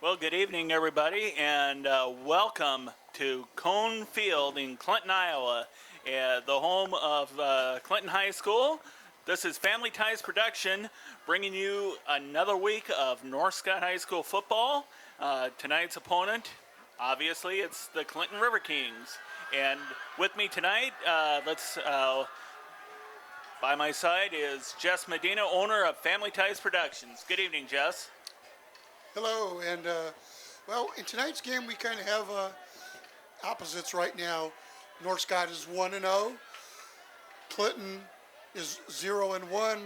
Well, good evening, everybody, and welcome to Cone Field in Clinton, Iowa, the home of Clinton High School. This is Family Ties Production, bringing you another week of North Scott High School football. Tonight's opponent, obviously, it's the Clinton River Kings. And with me tonight, by my side is Jess Medina, owner of Family Ties Productions. Good evening, Jess. Hello, and well, in tonight's game we kind of have opposites right now. North Scott is 1-0, Clinton is 0-1,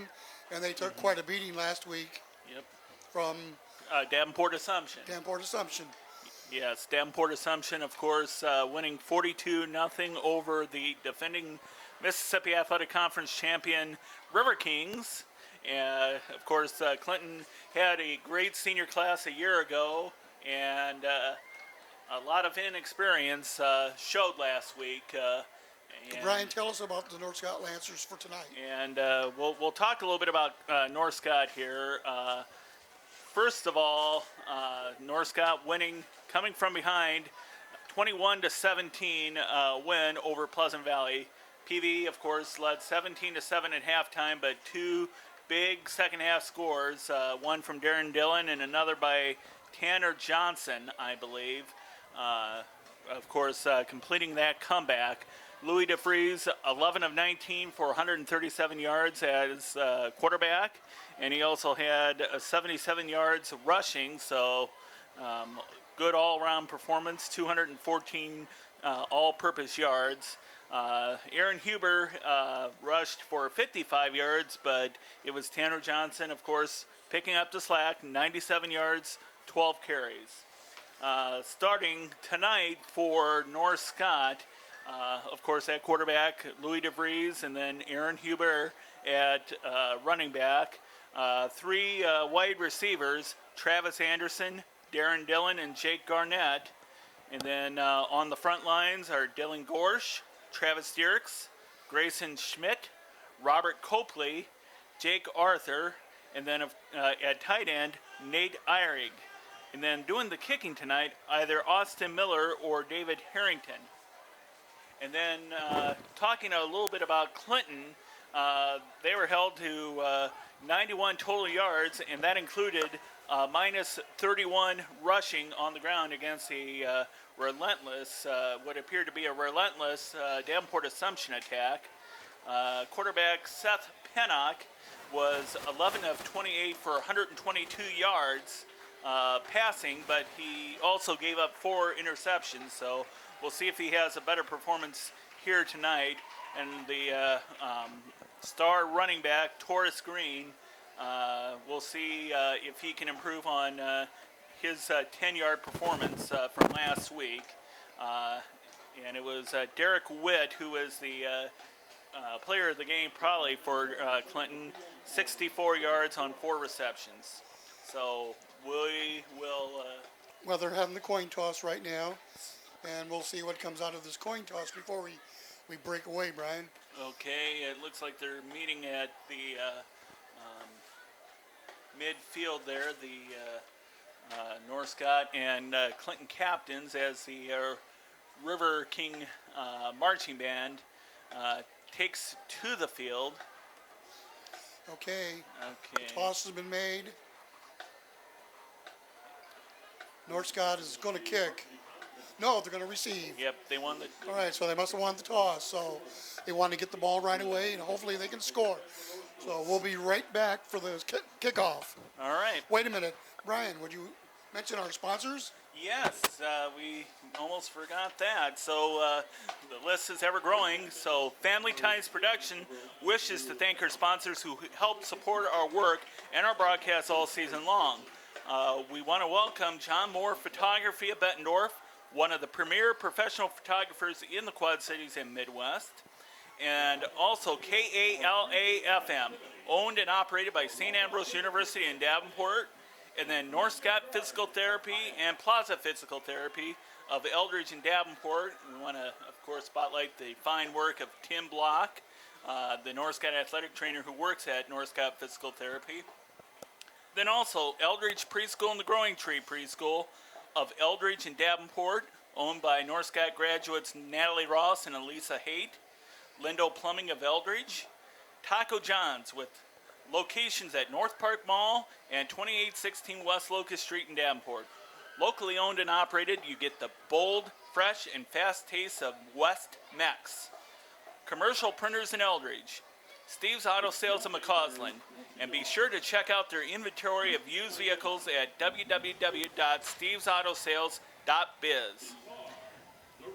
and they took quite a beating last week. Yep. From Davenport Assumption. Yes, Davenport Assumption, of course, winning 42-0 over the defending Mississippi Athletic Conference champion River Kings. And of course, Clinton had a great senior class a year ago, and a lot of inexperience showed last week. Brian, tell us about the North Scott Lancers for tonight. And we'll talk a little bit about North Scott here. First of all, North Scott winning, coming from behind, 21-17 win over Pleasant Valley. PV, of course, led 17-7 at halftime, but two big second half scores, one from Darren Dillon and another by Tanner Johnson, I believe. Of course, completing that comeback. Louis DeFries, 11 of 19 for 137 yards as quarterback, and he also had 77 yards rushing, so good all-around performance, 214 all-purpose yards. Aaron Huber rushed for 55 yards, but it was Tanner Johnson, of course, picking up the slack, 97 yards, 12 carries. Starting tonight for North Scott, of course, at quarterback, Louis DeVries, and then Aaron Huber at running back. Three wide receivers, Travis Anderson, Darren Dillon, and Jake Garnett. And then on the front lines are Dylan Gorsch, Travis Dierks, Grayson Schmidt, Robert Copley, Jake Arthur, and then at tight end, Nate Eyrig. And then doing the kicking tonight, either Austin Miller or David Harrington. And then talking a little bit about Clinton, they were held to 91 total yards, and that included minus 31 rushing on the ground against a relentless, what appeared to be a relentless Davenport Assumption attack. Quarterback Seth Pennock was 11 of 28 for 122 yards passing, but he also gave up 4 interceptions, so we'll see if he has a better performance here tonight. And the star running back, Taurus Green, we'll see if he can improve on his 10-yard performance from last week. And it was Derek Witt who was the player of the game probably for Clinton, 64 yards on 4 receptions. So we will... Well, they're having the coin toss right now, and we'll see what comes out of this coin toss before we break away, Brian. Okay, it looks like they're meeting at the midfield there, the North Scott and Clinton captains, as the River King marching band takes to the field. Okay. The toss has been made. North Scott is going to kick. No, they're going to receive. Yep, they won the... All right, so they must have won the toss. So they want to get the ball right away, and hopefully they can score. So we'll be right back for the kickoff. All right. Wait a minute. Brian, would you mention our sponsors? Yes, we almost forgot that. So the list is ever growing. So Family Ties Production wishes to thank our sponsors who help support our work and our broadcasts all season long. We want to welcome John Moore Photography of Bettendorf, one of the premier professional photographers in the Quad Cities and Midwest. And also KALA-FM, owned and operated by St. Ambrose University in Davenport. And then North Scott Physical Therapy and Plaza Physical Therapy of Eldridge and Davenport. We want to, of course, spotlight the fine work of Tim Block, the North Scott athletic trainer who works at North Scott Physical Therapy. Then also Eldridge Preschool and the Growing Tree Preschool of Eldridge and Davenport, owned by North Scott graduates Natalie Ross and Elisa Haight. Lindo Plumbing of Eldridge. Taco John's with locations at North Park Mall and 2816 West Locust Street in Davenport. Locally owned and operated, you get the bold, fresh, and fast taste of West Mex. Commercial Printers in Eldridge. Steve's Auto Sales in McCausland. And be sure to check out their inventory of used vehicles at www.stevesautosales.biz.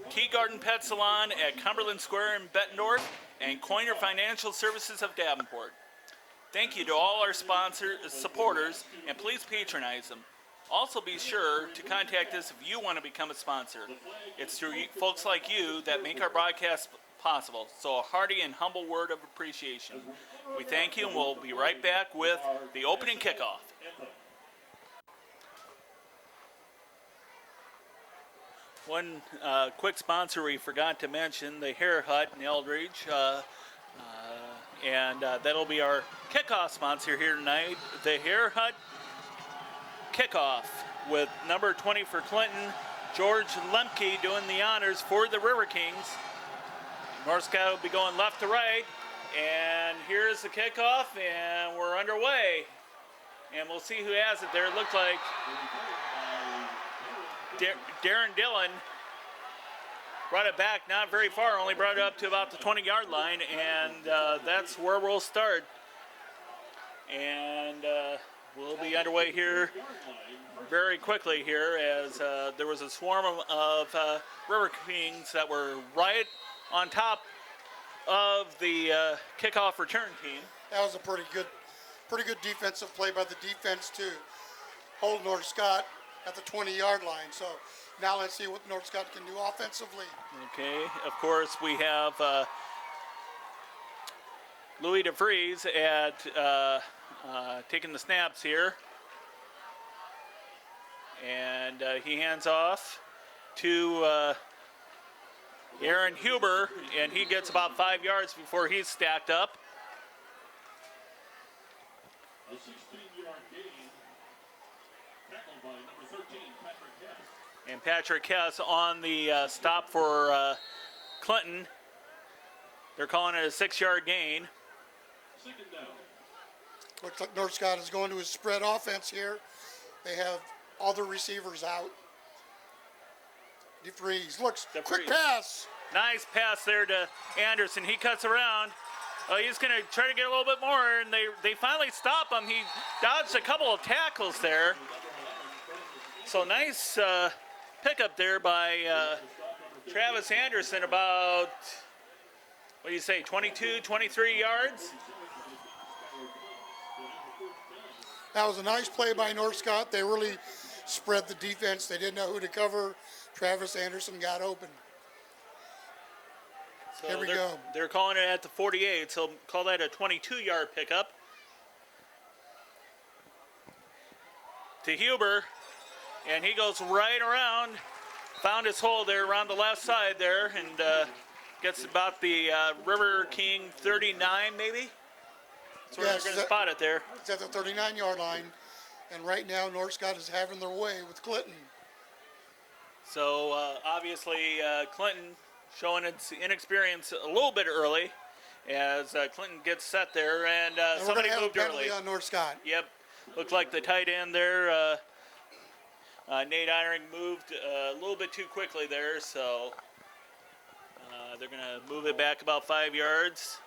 Tea Garden Pet Salon at Cumberland Square in Bettendorf and Coiner Financial Services of Davenport. Thank you to all our supporters, and please patronize them. Also be sure to contact us if you want to become a sponsor. It's through folks like you that make our broadcast possible, so a hearty and humble word of appreciation. We thank you, and we'll be right back with the opening kickoff. One quick sponsor we forgot to mention, the Hair Hut in Eldridge, and that'll be our kickoff sponsor here tonight. The Hair Hut kickoff with number 20 for Clinton, George Lemke doing the honors for the River Kings. North Scott will be going left to right, and here's the kickoff, and we're underway. And we'll see who has it there. It looked like Darren Dillon brought it back not very far, only brought it up to about the 20-yard line, and that's where we'll start. And we'll be underway here very quickly here, as there was a swarm of River Kings that were right on top of the kickoff return team. That was a pretty good defensive play by the defense to hold North Scott at the 20-yard line. So now let's see what North Scott can do offensively. Okay, of course we have Louis DeVries at taking the snaps here. And he hands off to Aaron Huber, and he gets about 5 yards before he's stacked up. A 16-yard gain, tackled by number 13, Patrick Hess. And Patrick Hess on the stop for Clinton. They're calling it a 6-yard gain. Second down. Looks like North Scott is going to his spread offense here. They have all the receivers out. DeVries looks, quick pass. Nice pass there to Anderson. He cuts around. He's going to try to get a little bit more, and they finally stop him. He dodged a couple of tackles there. So nice pickup there by Travis Anderson, about, what do you say, 22, 23 yards? That was a nice play by North Scott. They really spread the defense. They didn't know who to cover. Travis Anderson got open. So Here we go. They're calling it at the 48, so call that a 22-yard pickup. To Huber, and he goes right around, found his hole there around the left side there, and gets about the River King 39 maybe? That's where they're going to spot it there. It's at the 39-yard line, and right now North Scott is having their way with Clinton. So obviously Clinton showing its inexperience a little bit early as Clinton gets set there, and somebody moved early. early. On North Scott. Yep, looked like the tight end there, Nate Eyring, moved a little bit too quickly there, so they're going to move it back about 5 yards.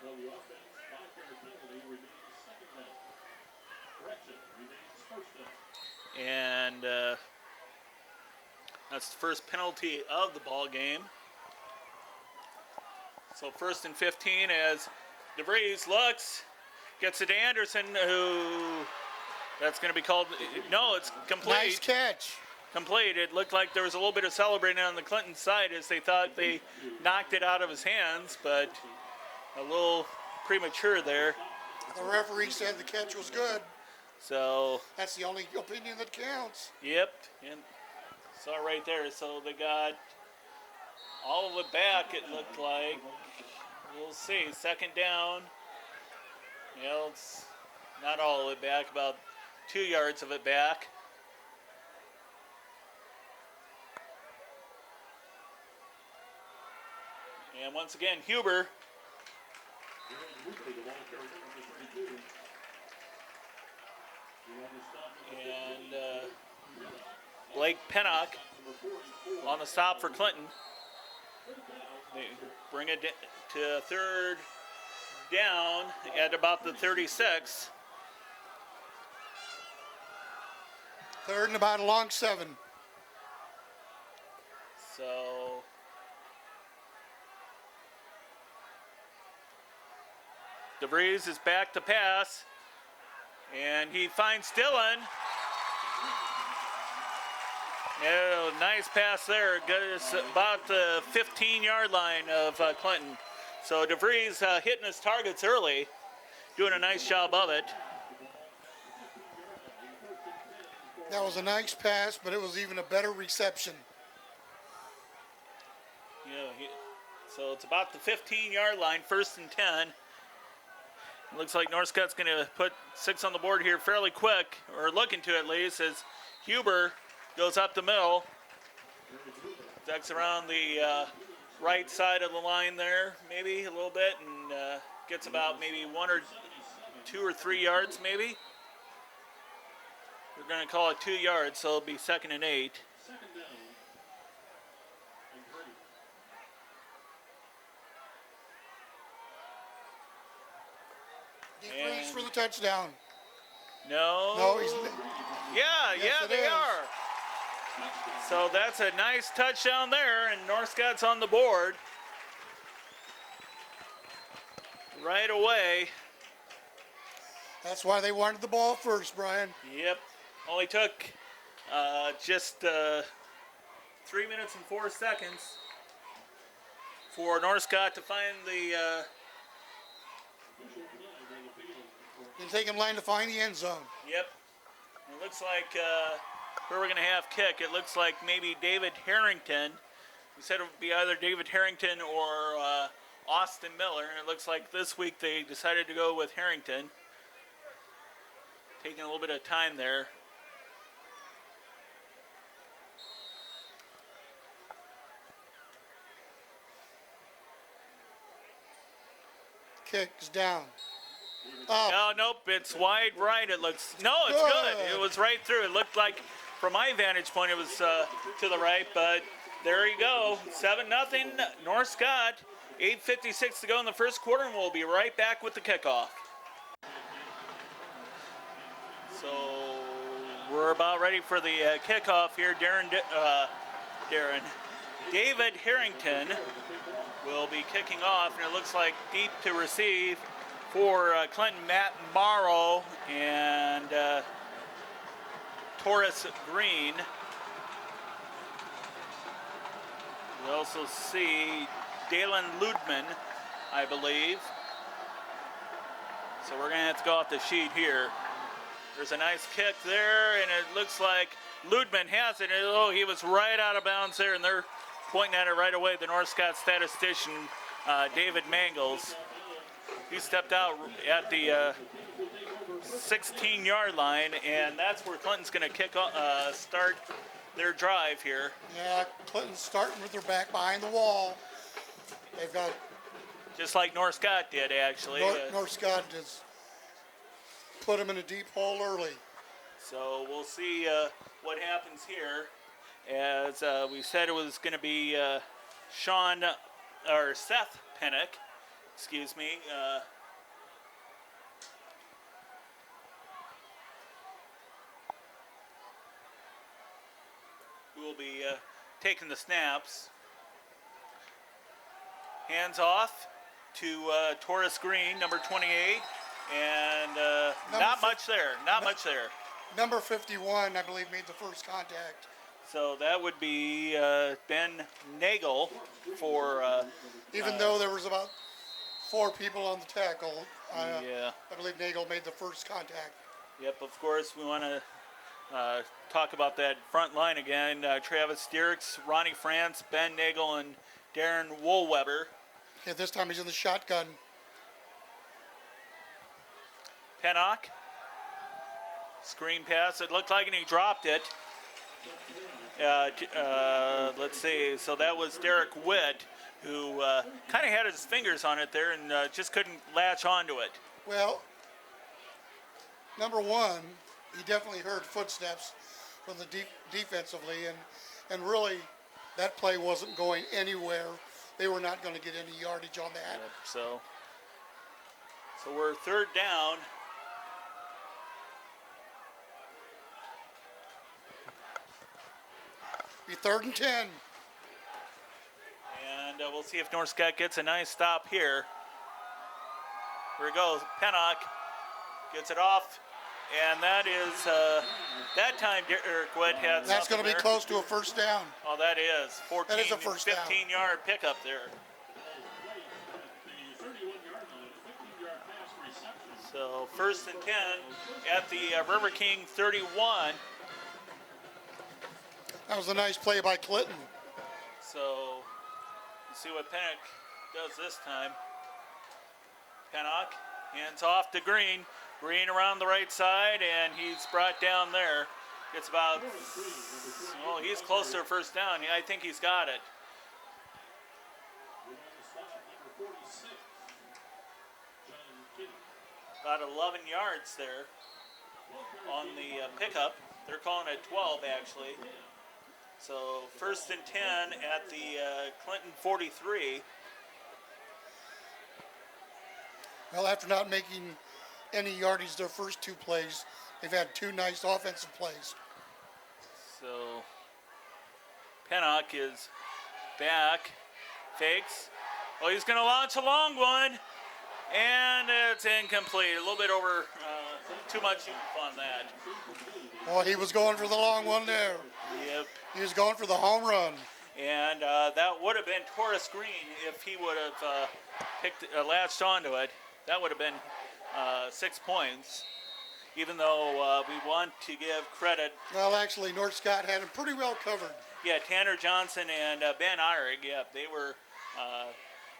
Well, the offense, 5-yard penalty, remains second down. Correction, remains first down. And that's the first penalty of the ball game. So 1st and 15 as DeVries looks, gets it to Anderson, who that's going to be called, no, it's complete. Nice catch. Complete. It looked like there was a little bit of celebrating on the Clinton side as they thought they knocked it out of his hands, but a little premature there. The referee said the catch was good. So, That's the only opinion that counts. yep, and saw right there. So they got all of it back, it looked like. We'll see. Second down. You know, it's not all of it back, about 2 yards of it back. And once again, Huber. And Blake Pennock on the stop for Clinton. They bring it to third down at about the 36. Third and about a long 7. So DeVries is back to pass, and he finds Dillon. Oh, nice pass there. Goes about the 15-yard line of Clinton. So DeVries hitting his targets early, doing a nice job of it. That was a nice pass, but it was even a better reception. So it's about the 15-yard line, 1st and 10. It looks like North Scott's going to put 6 on the board here fairly quick, or looking to at least, as Huber goes up the middle. Ducks around the right side of the line there, maybe a little bit, and gets about maybe 1 or 2 or 3 yards, maybe. We're going to call it 2 yards, so it'll be 2nd and 8. DeVries for the touchdown. No, he's. Yeah, they are. So that's a nice touchdown there, and North Scott's on the board right away. That's why they wanted the ball first, Brian. Yep. Only took just 3 minutes and 4 seconds for North Scott to find the. Didn't take him long to find the end zone. Yep. It looks like who we're going to have kick. It looks like maybe David Harrington. We said it would be either David Harrington or Austin Miller. And it looks like this week they decided to go with Harrington. Taking a little bit of time there. Kick is down. Oh, nope, it's wide right. It looks, no, it's good. It was right through. It looked like, from my vantage point, it was to the right, but there you go. 7-0, North Scott. 8:56 to go in the first quarter, and we'll be right back with the kickoff. So we're about ready for the kickoff here. David Harrington will be kicking off, and it looks like deep to receive for Clinton, Matt Morrow and Taurus Green. We also see Dalen Ludman, I believe. So we're going to have to go off the sheet here. There's a nice kick there, and it looks like Ludman has it. Oh, he was right out of bounds there, and they're pointing at it right away. The North Scott statistician, David Mangles. He stepped out at the 16-yard line, and that's where Clinton's going to start their drive here. Yeah, Clinton's starting with their back behind the wall. They've got... Just like North Scott did, actually. North Scott just put him in a deep hole early. So we'll see what happens here. As we said, it was going to be Seth Pennock, excuse me. Who will be taking the snaps. Hands off to Taurus Green, number 28, and not much there. Number 51, I believe, made the first contact. So that would be Ben Nagel for... Even though there was about 4 people on the tackle, Yeah. I believe Nagel made the first contact. Yep, of course, we want to talk about that front line again. Travis Dierks, Ronnie France, Ben Nagel, and Darren Woolweber. Okay, this time he's in the shotgun. Pennock. Screen pass. It looked like and he dropped it. Let's see. So that was Derek Witt, who kind of had his fingers on it there and just couldn't latch onto it. Well, number one, he definitely heard footsteps from the defensively, and really that play wasn't going anywhere. They were not going to get any yardage on that. Yep, so we're third down. Be 3rd and 10. And we'll see if North Scott gets a nice stop here. Here it goes. Pennock gets it off. And that is, that time Derek Witt had That's going to be there. close to a first down. Oh, that is. 14, That is a first down. 15-yard pickup there. The 31-yard line, 15-yard pass reception. So 1st and 10 at the River King 31. That was a nice play by Clinton. So let's see what Pennock does this time. Pennock hands off to Green. Green around the right side, and he's brought down there. It's about, well, he's close to a first down. I think he's got it. About 11 yards there on the pickup. They're calling it 12, actually. So 1st and 10 at the Clinton 43. Well, after not making any yardage their first 2 plays, they've had 2 nice offensive plays. So Pennock is back, fakes. Oh, he's going to launch a long one, and it's incomplete. A little bit over, too much on that. Boy, he was going for the long one there. Yep. He was going for the home run. And that would have been Taurus Green if he would have latched onto it. That would have been 6 points, even though we want to give credit. Well, actually, North Scott had him pretty well covered. Yeah, Tanner Johnson and Ben Eyrig, yeah, they were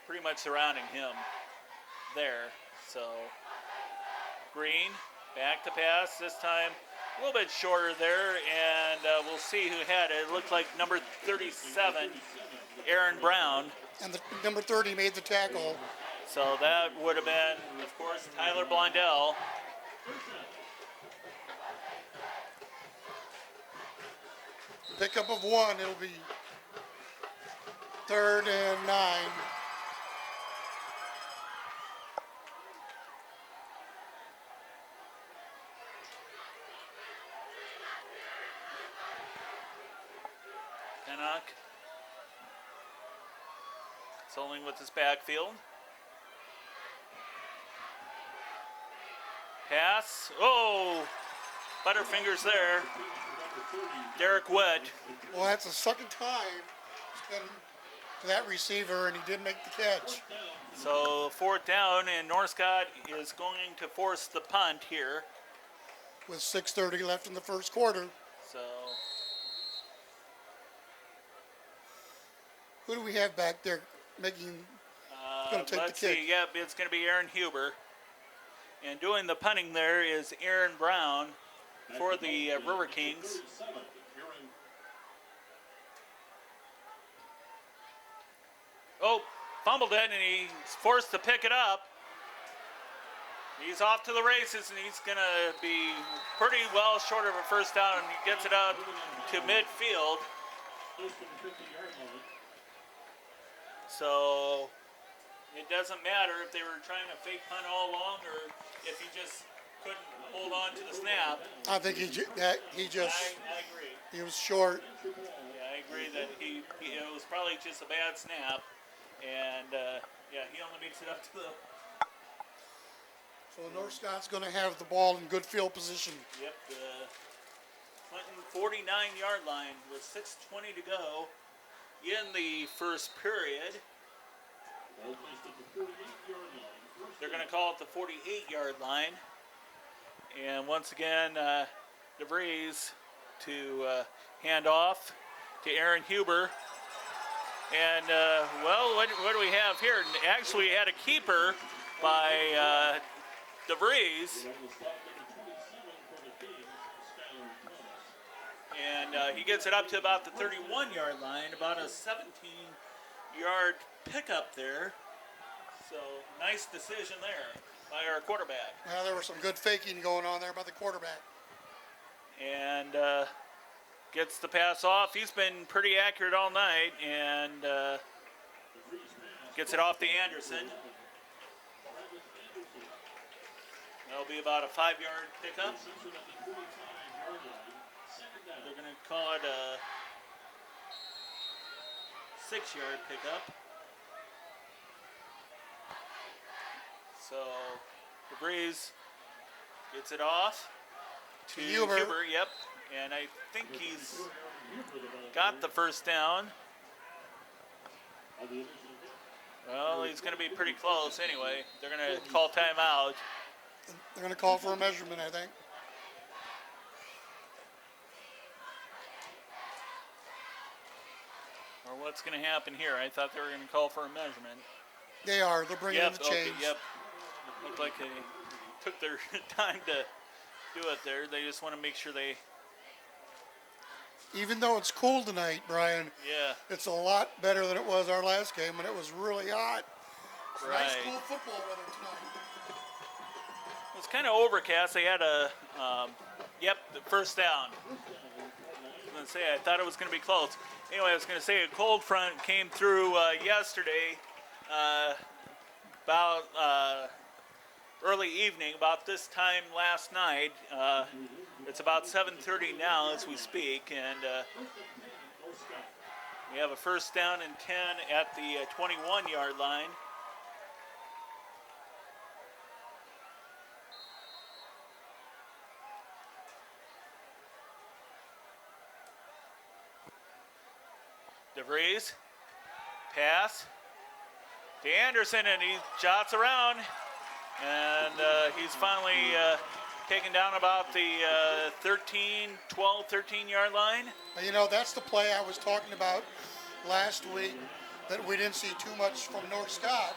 pretty much surrounding him there. So Green, back to pass, this time a little bit shorter there, and we'll see who had it. It looked like number 37, Aaron Brown. And the number 30 made the tackle. So that would have been, of course, Tyler Blondell. Pickup of 1, it'll be 3rd and 9. Pennock consoling with his backfield. Pass. Oh, butterfingers there. Derek Witt. Well, that's the second time it's been to that receiver, and he did make the catch. So 4th down, and North Scott is going to force the punt here. With 6:30 left in the first quarter. So Who do we have back there making? Going to take let's the kick. see. Yep, it's going to be Aaron Huber. And doing the punting there is Aaron Brown for the River Kings. Oh, fumbled it, and he's forced to pick it up. He's off to the races, and he's going to be pretty well short of a first down, and he gets it out to midfield. So it doesn't matter if they were trying to fake punt all along or if he just couldn't hold on to the snap. I think he just I agree. he was short. Yeah, I agree that it was probably just a bad snap, and yeah, he only makes it up to the. So North Scott's going to have the ball in good field position. Yep, the Clinton 49-yard line with 6:20 to go in the first period. Ball placed at the 48-yard line. First They're going to call it the 48-yard line. And once again, DeVries to hand off to Aaron Huber. And, well, what do we have here? Actually, we had a keeper by DeVries. And he gets it up to about the 31-yard line, about a 17-yard pickup there. So, nice decision there by our quarterback. Well, there was some good faking going on there by the quarterback. And gets the pass off. He's been pretty accurate all night, and gets it off to Anderson. That'll be about a 5-yard pickup. They're going to call it a 6-yard pickup. So DeVries gets it off to Huber. Yep. And I think he's got the first down. Well, he's going to be pretty close anyway. They're going to call timeout. They're going to call for a measurement, I think. Or what's going to happen here? I thought they were going to call for a measurement. They are. They're bringing in the chains. Yep. Looked like they took their time to do it there. They just want to make sure they... Even though it's cool tonight, Brian, Yeah. it's a lot better than it was our last game when it was really hot. It's Right. nice, cool football weather tonight. It was kind of overcast. They had a, the first down. I was going to say, I thought it was going to be close. Anyway, I was going to say a cold front came through yesterday about early evening, about this time last night. It's about 7:30 now as we speak, and we have a first down and 10 at the 21-yard line. DeVries, pass to Anderson, and he jots around, and he's finally taken down about the 13-yard line. You know, that's the play I was talking about last week that we didn't see too much from North Scott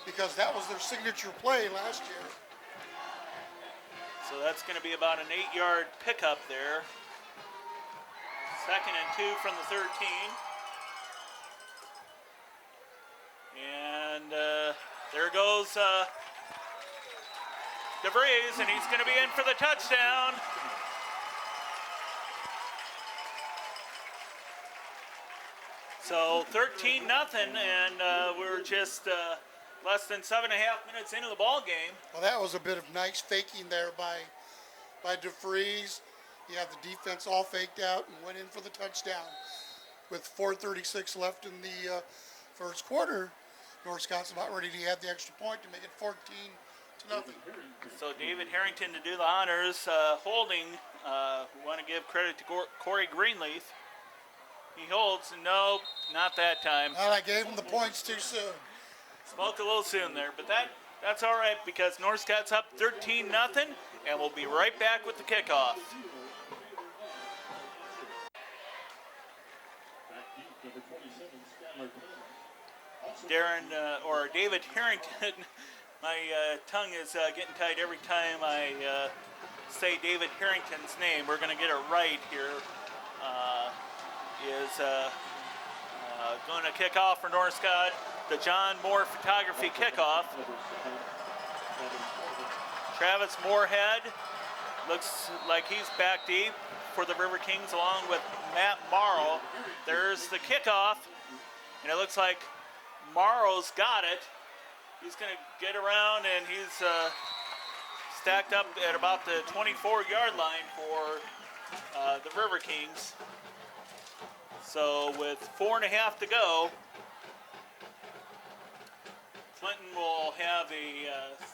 because that was their signature play last year. So that's going to be about an 8-yard pickup there. 2nd and 2 from the 13. And there goes DeVries, and he's going to be in for the touchdown. So 13-0, and we're just less than 7.5 minutes into the ball game. Well, that was a bit of nice faking there by DeVries. He had the defense all faked out and went in for the touchdown. With 4:36 left in the first quarter, North Scott's about ready to add the extra point to make it 14-0. So David Harrington to do the honors. Holding, we want to give credit to Corey Greenleaf. He holds. Nope, not that time. Well, I gave him the points too soon. Spoke a little soon there, but that's all right because North Scott's up 13-0, and we'll be right back with the kickoff. David Harrington. My tongue is getting tight every time I say David Harrington's name. We're going to get it right here. Is going to kick off for North Scott. The John Moore Photography kickoff. Travis Moorhead looks like he's back deep for the River Kings along with Matt Morrow. There's the kickoff, and it looks like Morrow's got it. He's going to get around, and he's stacked up at about the 24-yard line for the River Kings. So with 4.5 to go, Clinton will have a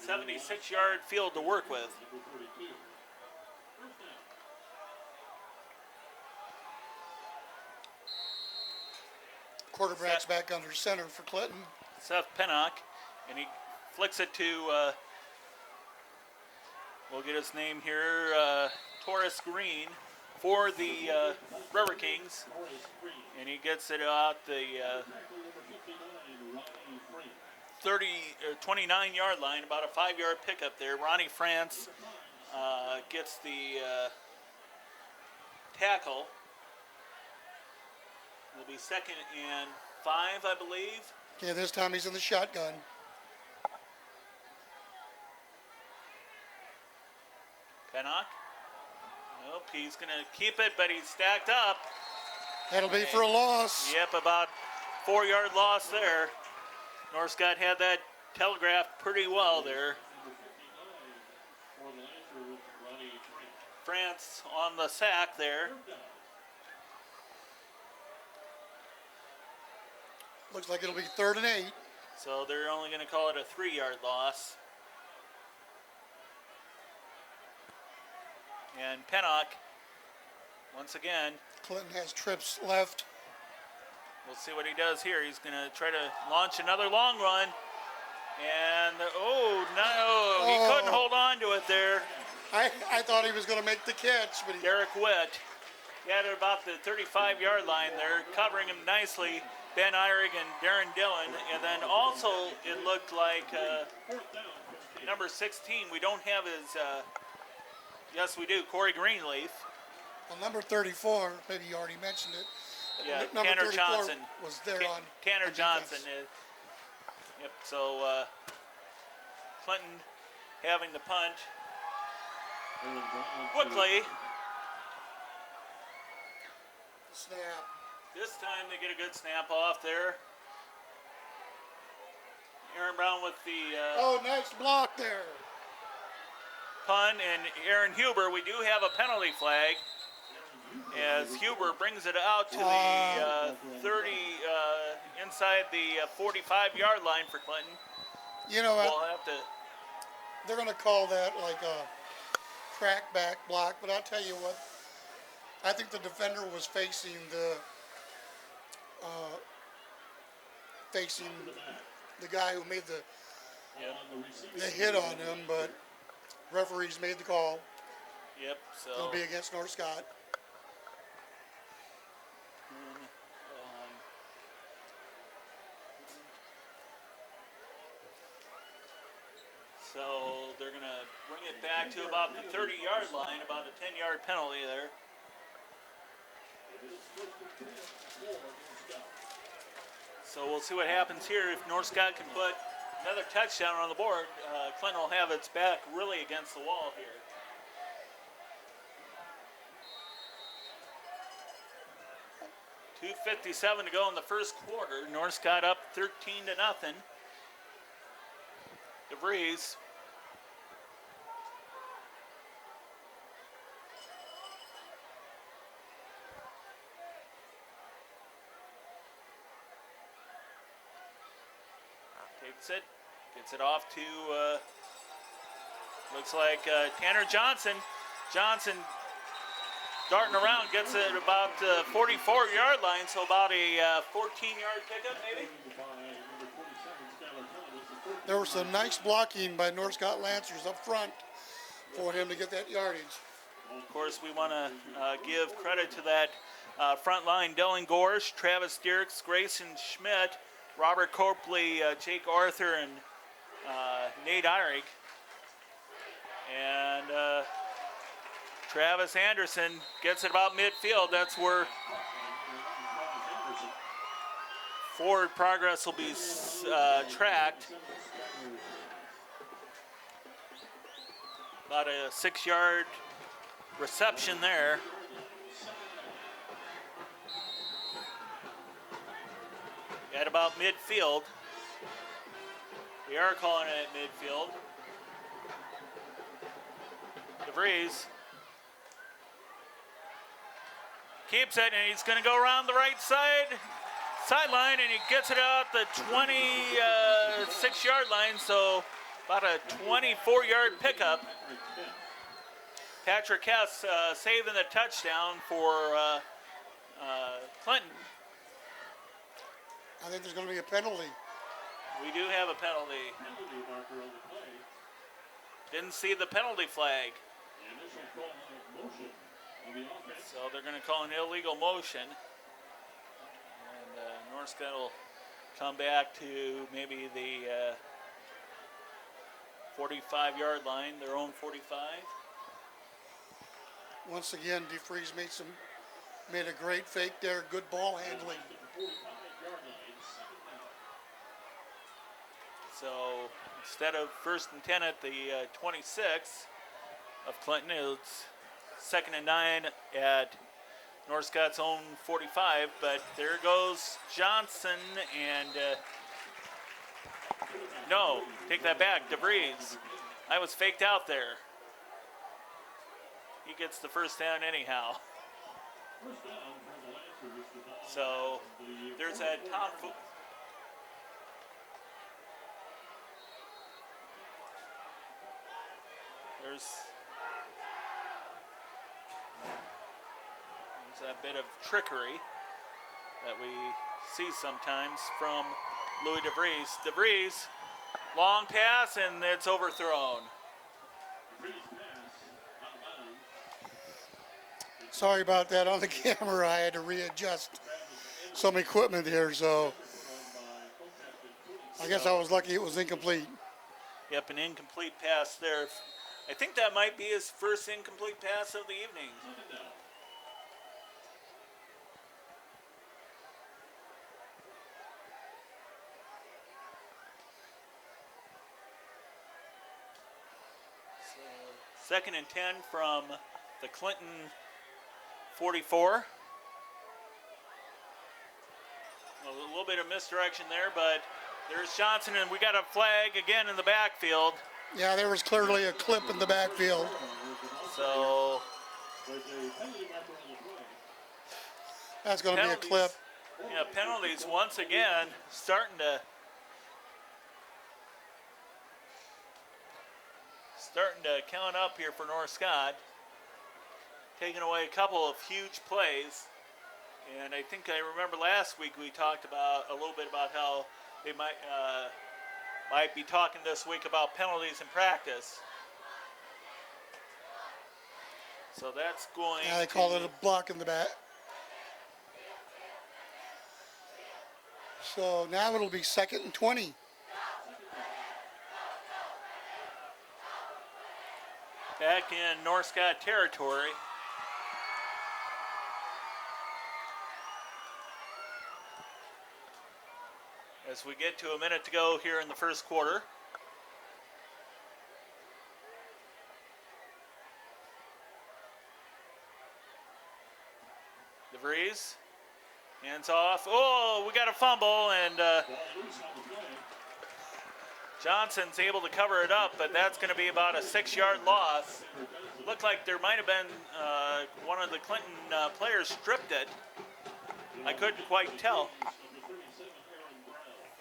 76-yard field to work with. Quarterback's back under center for Clinton. Seth Pennock, and he flicks it to, we'll get his name here, Taurus Green for the River Kings. And he gets it out the 29-yard line, about a 5-yard pickup there. Ronnie France gets the tackle. It'll be 2nd and 5, I believe. Okay, this time he's in the shotgun. Pennock. Nope, he's going to keep it, but he's stacked up. That'll be for a loss. Yep, about 4-yard loss there. North Scott had that telegraphed pretty well there. France on the sack there. Looks like it'll be 3rd and 8. So they're only going to call it a 3-yard loss. And Pennock, once again, Clinton has trips left. we'll see what he does here. He's going to try to launch another long run. And, oh, no, he couldn't hold on to it there. I thought he was going to make the catch, but he... Derek Witt, he had it about the 35-yard line there, covering him nicely. Ben Eyrig and Darren Dillon. And then also it looked like number 16, we don't have his, yes we do, Corey Greenleaf. Well, number 34, maybe you already mentioned it. Yeah, Number Tanner 34 Johnson. was there on Tanner on Johnson. defense. Yep, so Clinton having the punt. Quickly, Snap. this time they get a good snap off there. Aaron Brown with the Oh, nice block there. punt, and Aaron Huber, we do have a penalty flag as Huber brings it out to the 30, inside the 45-yard line for Clinton. You know what? We'll have to, They're going to call that like a crackback block, but I'll tell you what. I think the defender was facing the guy who made the hit on him, but referees made the call. yep, so. It'll be against North Scott. So they're going to bring it back to about the 30-yard line, about a 10-yard penalty there. So we'll see what happens here. If North Scott can put another touchdown on the board, Clinton will have its back really against the wall here. .257 to go in the first quarter. North Scott up 13-0. DeVries. Takes it, gets it off to, looks like Tanner Johnson. Johnson darting around, gets it about 44-yard line, so about a 14-yard pickup maybe. There was some nice blocking by North Scott Lancers up front for him to get that yardage. Of course, we want to give credit to that front line. Dylan Gorsh, Travis Dierks, Grayson Schmidt, Robert Copley, Jake Arthur, and Nate Eyrig. And Travis Anderson gets it about midfield. That's where forward progress will be tracked. About a 6-yard reception there. At about midfield. We are calling it midfield. DeVries keeps it, and he's going to go around the right sideline, and he gets it out the 26-yard line, so about a 24-yard pickup. Patrick Hess saving the touchdown for Clinton. I think there's going to be a penalty. We do have a penalty. Penalty marker on the play. Didn't see the penalty flag. The initial call of motion on the offense. So they're going to call an illegal motion. And North Scott will come back to maybe the 45-yard line, their own 45. Once again, DeFreeze made a great fake there. Good ball handling. At the 45-yard line, second down. So instead of 1st and 10 at the 26 of Clinton, it's 2nd and 9 at North Scott's own 45. But there goes Johnson and no, take that back, DeVries. I was faked out there. He gets the first down anyhow. First down for the Lancers. The ball So the there's that Tom. There's a bit of trickery that we see sometimes from Louis DeVries. DeVries, long pass, and it's overthrown. Freeze pass out of bounds. Sorry about that on the camera. I had to readjust some equipment here, so I guess I was lucky it was incomplete. Yep, an incomplete pass there. I think that might be his first incomplete pass of the evening. Second down. So, 2nd and 10 from the Clinton 44. A little bit of misdirection there, but there's Johnson, and we got a flag again in the backfield. Yeah, there was clearly a clip in the backfield. So There's a penalty marker on the play. That's going to be a penalties, clip. yeah, penalties once again starting to count up here for North Scott. Taking away a couple of huge plays. And I think I remember last week we talked about a little bit about how they might be talking this week about penalties in practice. So that's going Yeah, they called it a block in the back. So now it'll be 2nd and 20. back in North Scott territory. As we get to a minute to go here in the first quarter. DeVries, hands off. Oh, we got a fumble, and Johnson's able to cover it up, but that's going to be about a 6-yard loss. Looked like there might have been one of the Clinton players stripped it. I couldn't quite tell.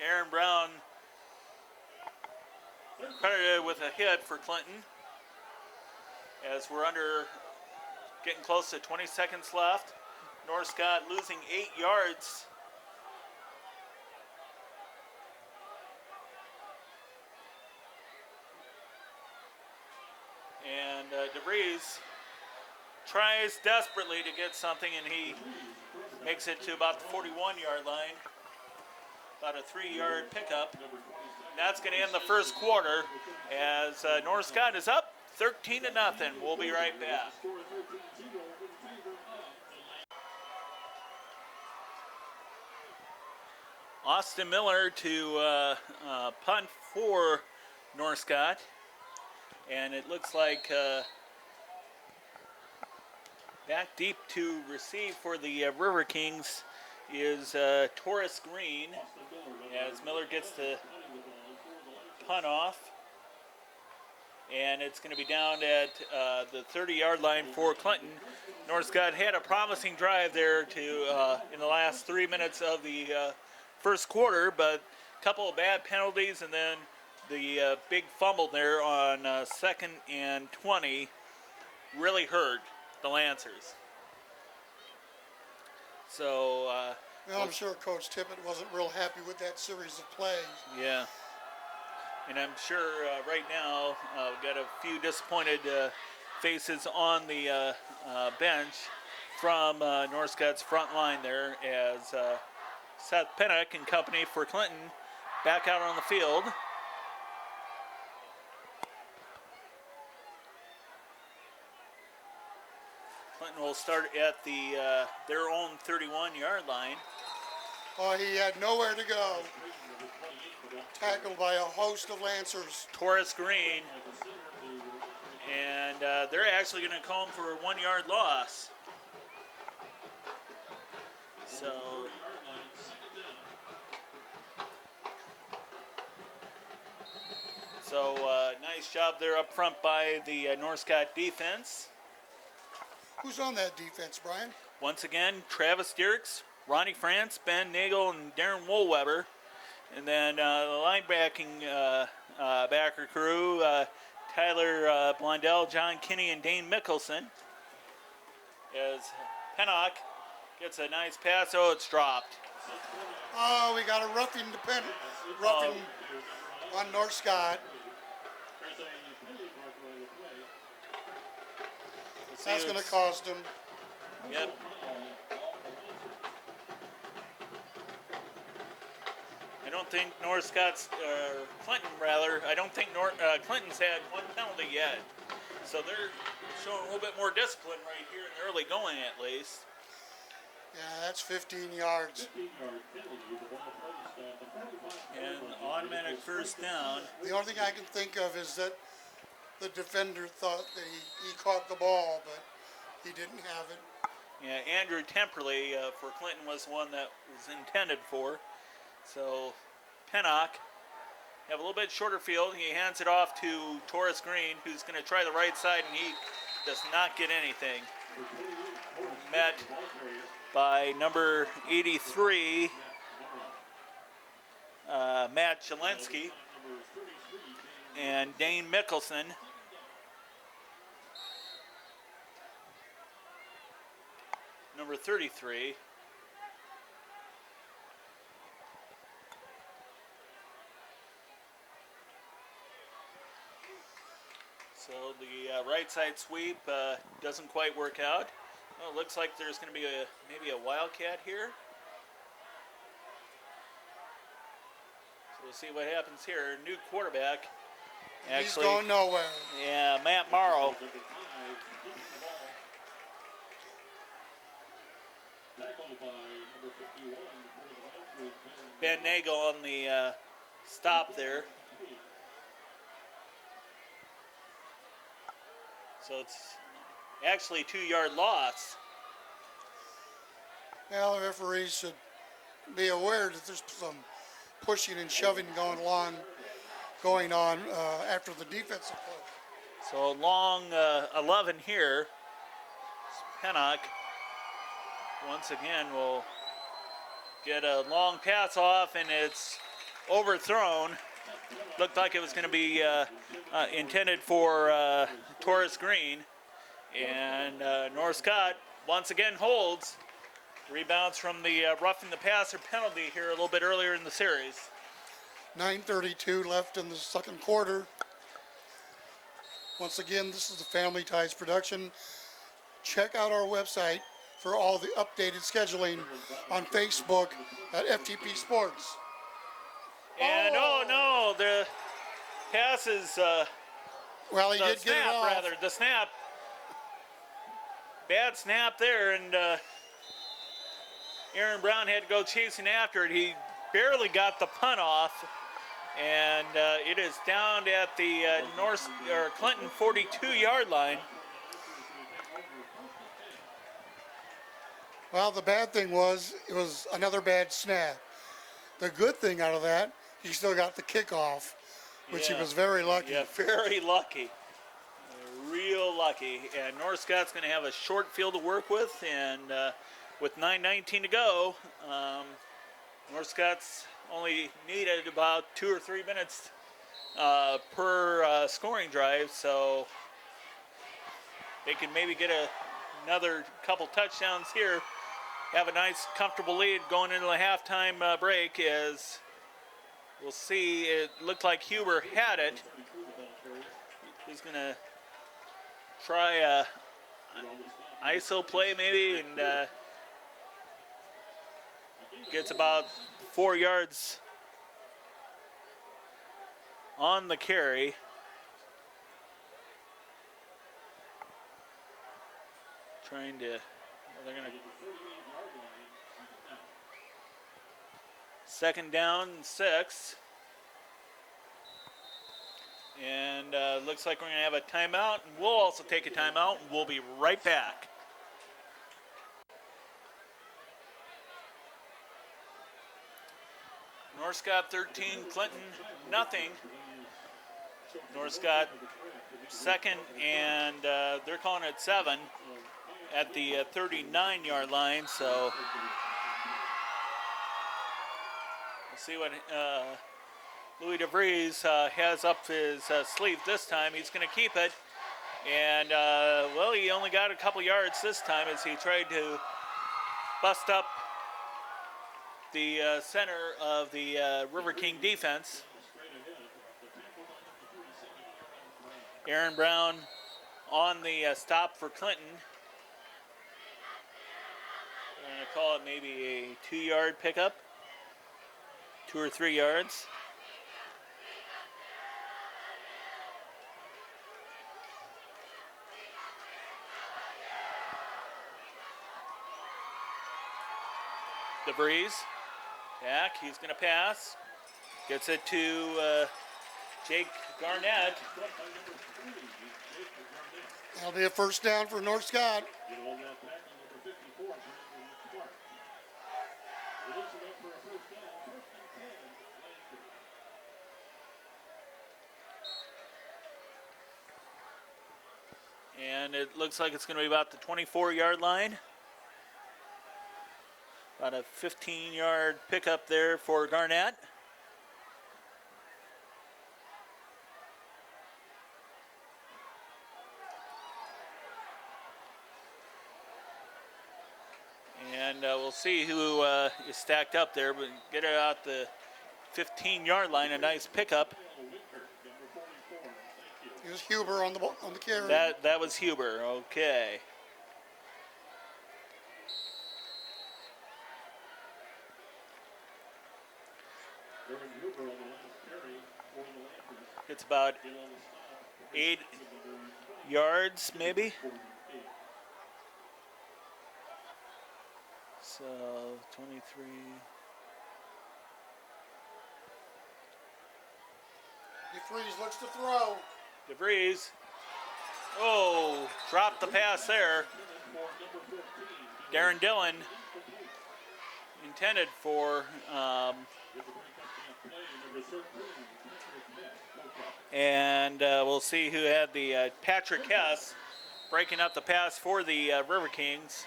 Aaron Brown credited with a hit for Clinton, as we're getting close to 20 seconds left. North Scott losing 8 yards. And DeVries tries desperately to get something, and he makes it to about the 41-yard line. About a 3-yard pickup. That's going to end the first quarter as North Scott is up 13-0. We'll be right back. Austin Miller to punt for North Scott. And it looks like back deep to receive for the River Kings is Taurus Green, as Miller gets the punt off. And it's going to be down at the 30-yard line for Clinton. North Scott had a promising drive there in the last 3 minutes of the first quarter, but a couple of bad penalties, and then the big fumble there on 2nd and 20 really hurt the Lancers. So Well, I'm sure Coach Tippett wasn't real happy with that series of plays. Yeah. And I'm sure right now we've got a few disappointed faces on the bench from North Scott's front line there as Seth Pinnock and company for Clinton back out on the field. Clinton will start at the their own 31-yard line. Oh, he had nowhere to go. Tackled by a host of Lancers. Taurus Green. And they're actually going to call him for a 1-yard loss. So nice job there up front by the North Scott defense. Who's on that defense, Brian? Once again, Travis Dierks, Ronnie France, Ben Nagel, and Darren Woolweber. And then the linebacking backer crew, Tyler Blondell, John Kinney, and Dane Mickelson. As Pennock gets a nice pass. Oh, it's dropped. Oh, we got a roughing on North Scott. That's going to cost him. Yep. I don't think North Scott's, Clinton rather, I don't think Clinton's had one penalty yet. So they're showing a little bit more discipline right here in the early going at least. Yeah, that's 15 yards. And automatic first down. The only thing I can think of is that the defender thought that he caught the ball, but he didn't have it. Yeah, Andrew Temperley for Clinton was the one that was intended for. So Pennock have a little bit shorter field. He hands it off to Taurus Green, who's going to try the right side, and he does not get anything. Met by number 83, Matt Jelensky, and Dane Mickelson. Number 33. So the right side sweep doesn't quite work out. Oh, it looks like there's going to be maybe a wildcat here. So we'll see what happens here. New quarterback. He's going nowhere. Yeah, Matt Morrow. Ben Nagel on the stop there. So it's actually a 2-yard loss. Well, the referees should be aware that there's some pushing and shoving going on after the defensive play. So long 11 here. Pennock once again will get a long pass off, and it's overthrown. Looked like it was going to be intended for Taurus Green. And North Scott once again holds. Rebounds from the roughing the passer penalty here a little bit earlier in the series. 9:32 left in the second quarter. Once again, this is the Family Ties production. Check out our website for all the updated scheduling on Facebook at FTP Sports. And oh no, the pass is well, he the did get it snap off. rather. The snap. Bad snap there, and Aaron Brown had to go chasing after it. He barely got the punt off, and it is down at the Clinton 42-yard line. Well, the bad thing was it was another bad snap. The good thing out of that, he still got the kickoff, which he was very lucky. Yeah, very lucky. Real lucky. And North Scott's going to have a short field to work with, and with 9:19 to go, North Scott's only needed about 2 or 3 minutes per scoring drive, so they can maybe get another couple touchdowns here have a nice, comfortable lead going into the halftime break. As we'll see, it looked like Huber had it. He's going to try a ISO play maybe, and gets about 4 yards on the carry. Trying to, they're going to, second down, 6. And looks like we're going to have a timeout, and we'll also take a timeout, and we'll be right back. North Scott 13, Clinton nothing. North Scott second, and they're calling it 7 at the 39-yard line. So we'll see what Louis DeVries has up his sleeve this time. He's going to keep it, and well, he only got a couple yards this time as he tried to bust up the center of the River King defense. Aaron Brown on the stop for Clinton. I'm going to call it maybe a 2-yard pickup, 2 or 3 yards. DeVries back, he's going to pass. Gets it to Jake Garnett. That'll be a first down for North Scott. And it looks like it's going to be about the 24-yard line. About a 15-yard pickup there for Garnett. And we'll see who is stacked up there, but get it out the 15-yard line. A nice pickup. It was Huber on the carry. That was Huber. Okay. It's about 8 yards, maybe. So 23. DeVries looks to throw. DeVries. Oh, dropped the pass there. Darren Dillon intended for. And we'll see who had the Patrick Hess breaking up the pass for the River Kings.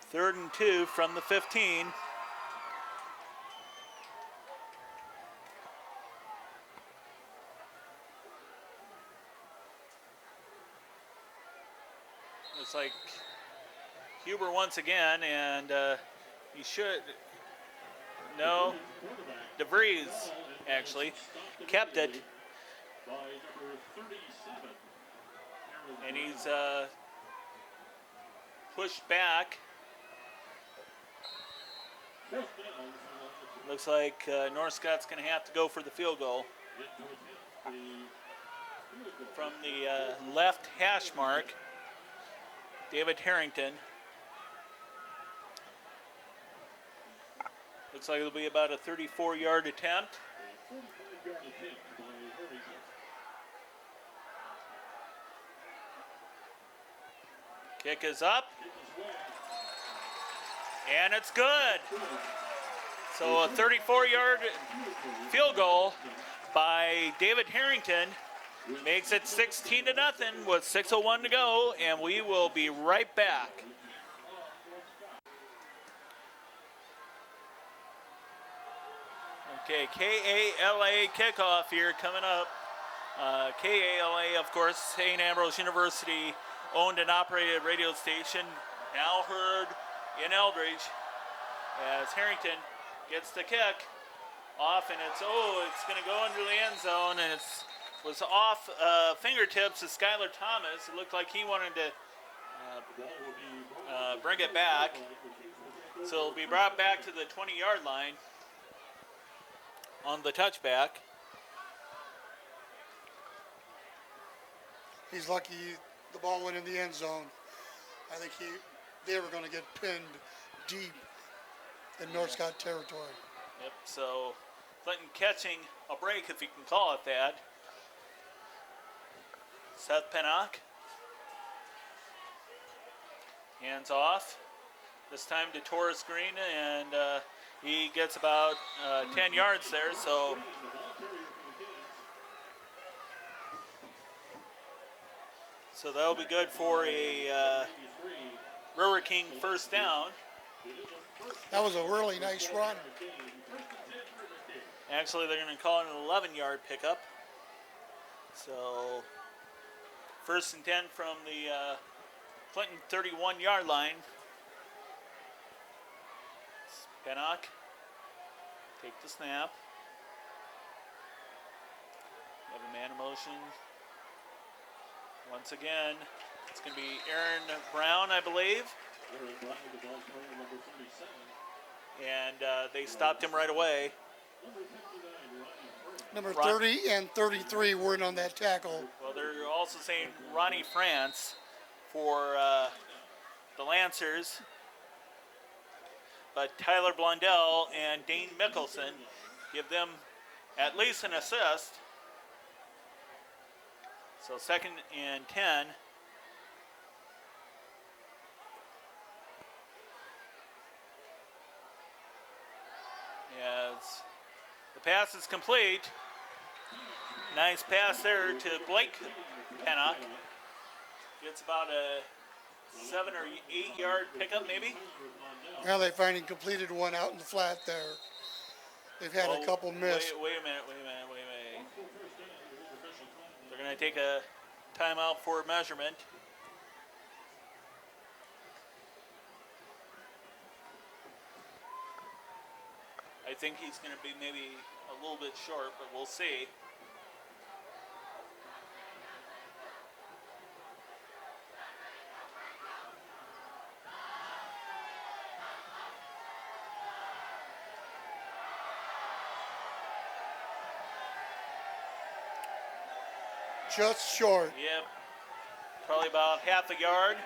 Third and 2 from the 15. Looks like Huber once again, and he should. No, DeVries actually kept it, and he's pushed back. Looks like North Scott's going to have to go for the field goal from the left hash mark. David Harrington. Looks like it'll be about a 34-yard attempt. Kick is up. And it's good. So a 34-yard field goal by David Harrington makes it 16-0 with 6:01 to go, and we will be right back. Okay, KALA kickoff here coming up. KALA, of course, St. Ambrose University owned and operated radio station, now heard in Eldridge as Harrington gets the kick off, and it's going to go into the end zone, and it was off fingertips of Skylar Thomas. It looked like he wanted to bring it back, so it'll be brought back to the 20-yard line on the touchback. He's lucky the ball went in the end zone. I think they were going to get pinned deep in North Scott territory. Yep, so Clinton catching a break, if you can call it that. Seth Pennock. Hands off. This time to Torres Green, and he gets about 10 yards there, so that'll be good for a River King first down. That was a really nice run. Actually, they're going to call it an 11-yard pickup. So, 1st and 10 from the Clinton 31-yard line. Pennock, take the snap. Have a man in motion. Once again, it's going to be Aaron Brown, I believe. Aaron Brown, the ball carrier, number 37. And they stopped him right away. Number 59, Ronnie Number Ford. 30 and 33 weren't on that tackle. Well, they're also saying Ronnie France for the Lancers. But Tyler Blundell and Dane Mickelson give them at least an assist. So 2nd and 10. As the pass is complete. Nice pass there to Blake Pennock. Gets about a 7 or 8 yard pickup maybe. Now they finally completed one out in the flat there. They've had a couple missed. Wait a minute. They're going to take a timeout for measurement. I think he's going to be maybe a little bit short, but we'll see. Just short. Yep. Probably about half a yard.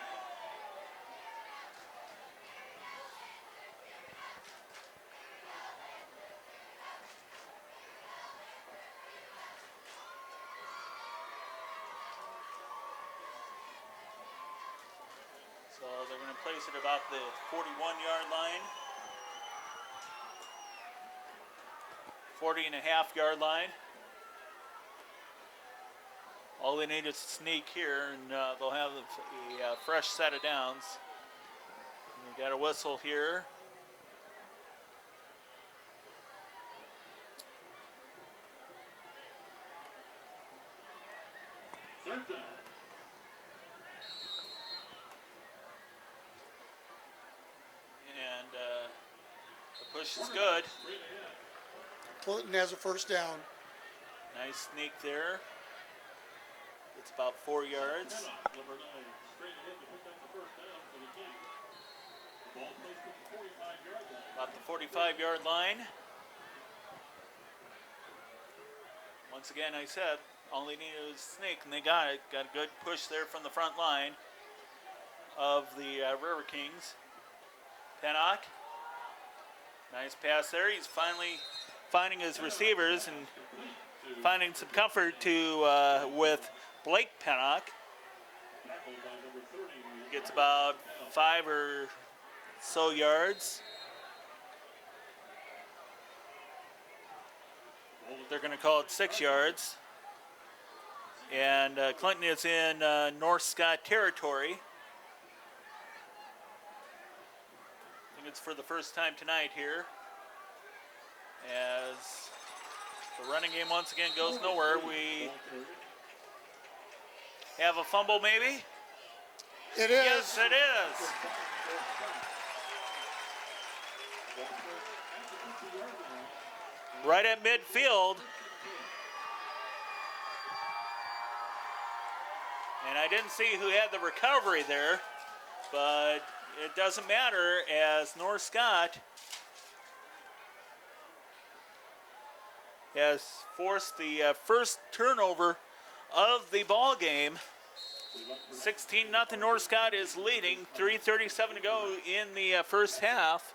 So they're going to place it about the 41-yard line. 40.5-yard line. All they need is a sneak here, and they'll have a fresh set of downs. And we got a whistle here. Third down. And the push is good. Clinton has a first down. Nice sneak there. It's about 4 yards. Number 9, straight ahead to pick up the first down for the King. The ball placed at the 45-yard line. About the 45-yard line. Once again, I said, all they needed was a sneak, and they got it. Got a good push there from the front line of the River Kings. Pennock. Nice pass there. He's finally finding his receivers and finding some comfort with Blake Pennock. Tackled by number 30. Gets about 5 or so yards. They're going to call it 6 yards. And Clinton is in North Scott territory. I think it's for the first time tonight here. As the running game once again goes nowhere. We have a fumble maybe? It is. Yes, it is. Right at midfield. And I didn't see who had the recovery there, but it doesn't matter as North Scott has forced the first turnover of the ball game. 16-0 North Scott is leading. 3:37 to go in the first half.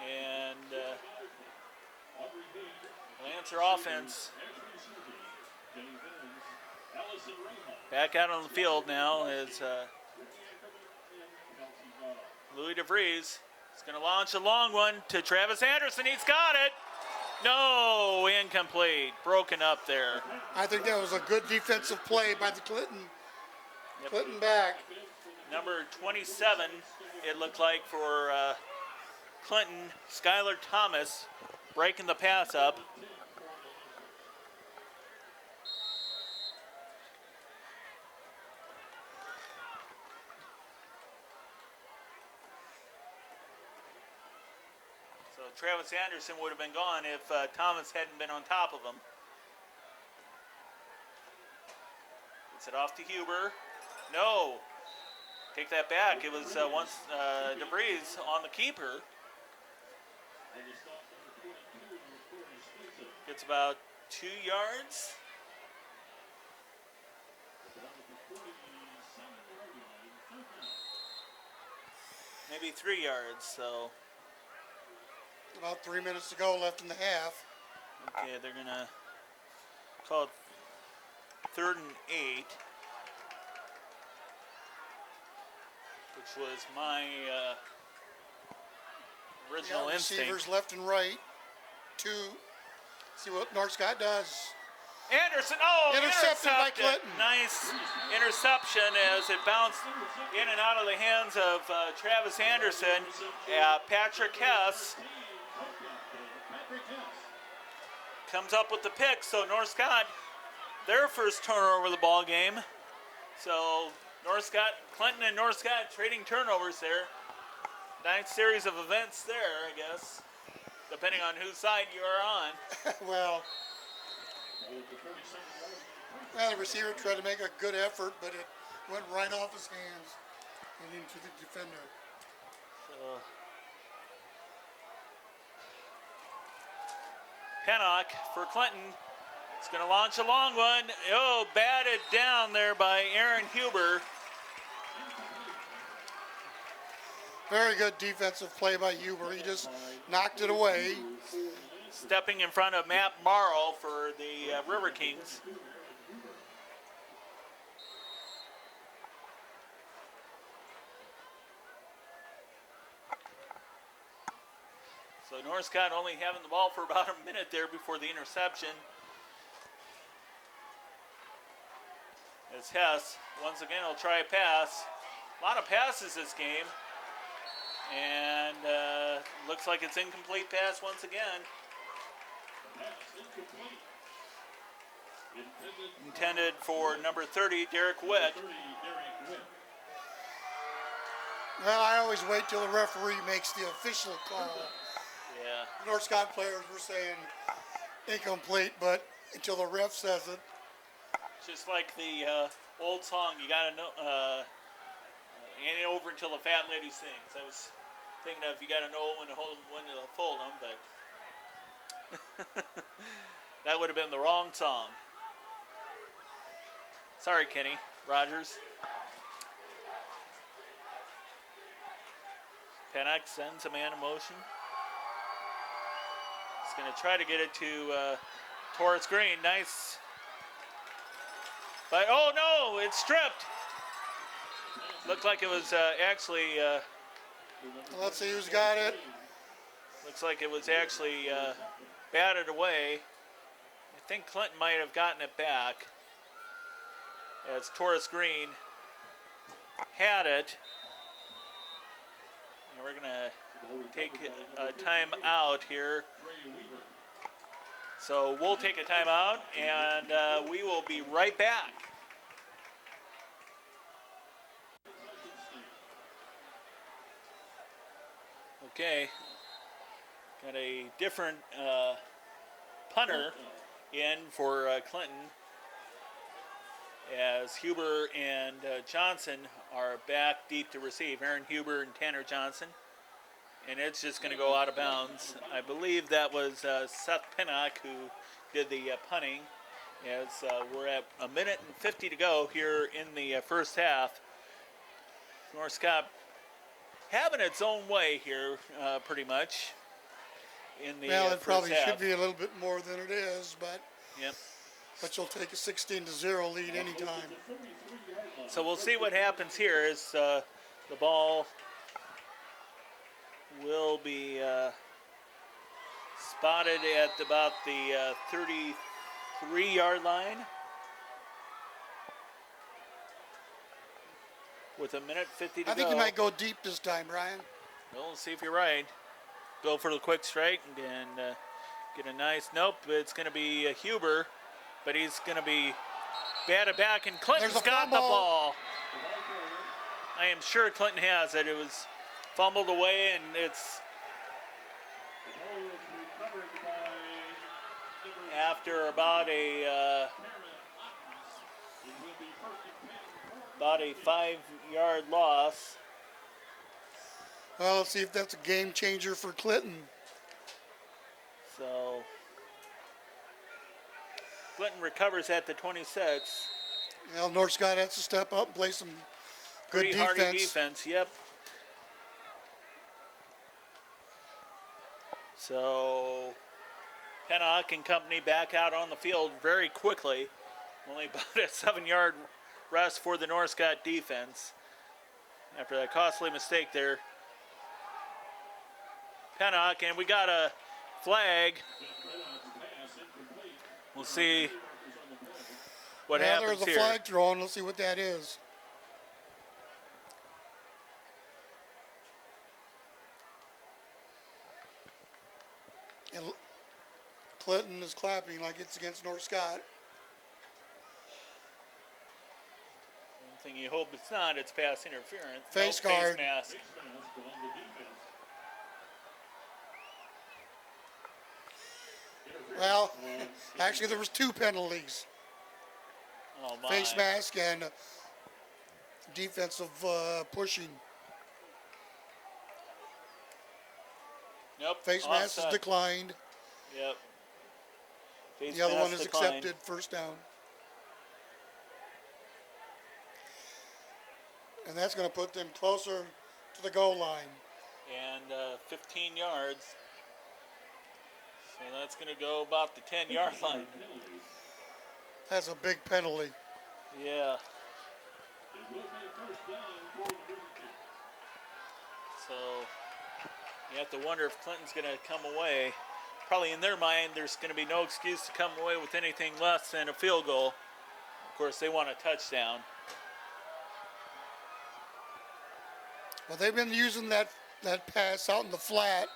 And Lancer offense back out on the field now is Louis DeVries is going to launch a long one to Travis Anderson. He's got it. No, incomplete. Broken up there. I think that was a good defensive play by the Clinton. Clinton back. Number 27, it looked like for Clinton, Skylar Thomas breaking the pass up. So Travis Anderson would have been gone if Thomas hadn't been on top of him. Gets it off to Huber. No. Take that back. It was once DeVries on the keeper. Gets about 2 yards. Maybe 3 yards, so. About 3 minutes to go left in the half. Okay, they're going to call it 3rd and 8. Which was my original instinct. Receivers left and right. 2. See what North Scott does. Anderson, oh, Intercepted by intercepted. Clinton. Nice interception as it bounced in and out of the hands of Travis Anderson. Patrick Hess comes up with the pick. So North Scott, their first turnover of the ball game. So North Scott, Clinton and North Scott trading turnovers there. Nice series of events there, I guess, depending on whose side you are on. well, the receiver tried to make a good effort, but it went right off his hands and into the defender. So, Pennock for Clinton. It's going to launch a long one. Oh, batted down there by Aaron Huber. Very good defensive play by Huber. He just knocked it away. Stepping in front of Matt Morrow for the River Kings. So North Scott only having the ball for about a minute there before the interception. As Hess, once again, will try a pass. A lot of passes this game. And looks like it's incomplete pass once again. Intended for number 30, Derek Witt. Well, I always wait till the referee makes the official call. Yeah. North Scott players were saying incomplete, but until the ref says it. Just like the old song, you gotta know, ain't over until the fat lady sings. I was thinking of you gotta know when to hold them, when to fold them, but that would have been the wrong song. Sorry, Kenny Rogers. Pennock sends a man in motion. He's going to try to get it to Torres Green. Nice. But, oh no, it's stripped. Looked like it was actually... Let's see who's got it. Looks like it was actually batted away. I think Clinton might have gotten it back. As Torres Green had it. And we're going to take a time out here. So we'll take a timeout, and we will be right back. Okay, got a different punter in for Clinton, as Huber and Johnson are back deep to receive. Aaron Huber and Tanner Johnson. And it's just going to go out of bounds. I believe that was Seth Pinnock who did the punting, as we're at 1:50 to go here in the first half. North Scott having its own way here, pretty much, in the Well, it first probably half. should be a little bit more than it is, but Yep. you'll take a 16-0 lead anytime. So we'll see what happens here as the ball will be spotted at about the 33-yard line with 1:50 to go. I think you might go deep this time, Brian. Well, let's see if you're right. Go for the quick strike and get a nice. Nope, it's going to be Huber, but he's going to be batted back, and Clinton's There's a got the fumble. ball. I am sure Clinton has it. It was fumbled away, and it's after about a 5-yard loss. Well, let's see if that's a game changer for Clinton. So Clinton recovers at the 26. Well, North Scott has to step up and play some good Pretty hardy defense. defense, yep. So Pennock and company back out on the field very quickly. Only about a 7-yard rest for the North Scott defense after that costly mistake there. Pennock, and we got a flag. We'll see what Well, happens there's a here. flag thrown. Let's see what that is. And Clinton is clapping like it's against North Scott. One thing you hope it's not, it's pass interference. Face No, guard. Face mask. Well, actually there was 2 penalties. Oh my. Face mask and defensive pushing. Nope. Face mask is offside. declined. Yep. Face The other one mask is declined. accepted, first down. And that's going to put them closer to the goal line. And 15 yards. So that's going to go about the 10-yard line. That's a big penalty. Yeah. So you have to wonder if Clinton's going to come away. Probably in their mind, there's going to be no excuse to come away with anything less than a field goal. Of course, they want a touchdown. Well, they've been using that pass out in the flat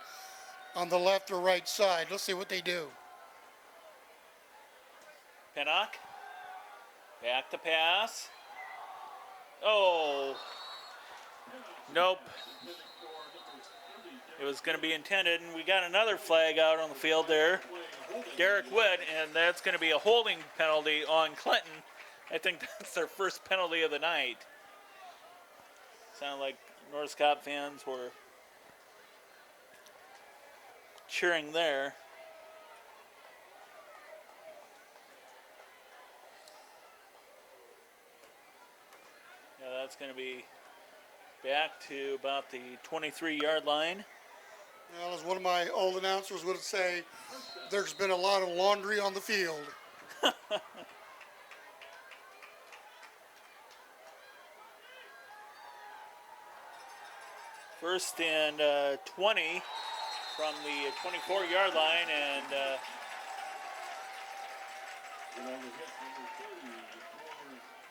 on the left or right side. Let's see what they do. Pennock. Back to pass. Oh. Nope. It was going to be intended, and we got another flag out on the field there. Derek Witt, and that's going to be a holding penalty on Clinton. I think that's their first penalty of the night. Sounded like North Scott fans were cheering there. Yeah, that's going to be back to about the 23-yard line. Well, as one of my old announcers would say, there's been a lot of laundry on the field. First and 20 from the 24-yard line, and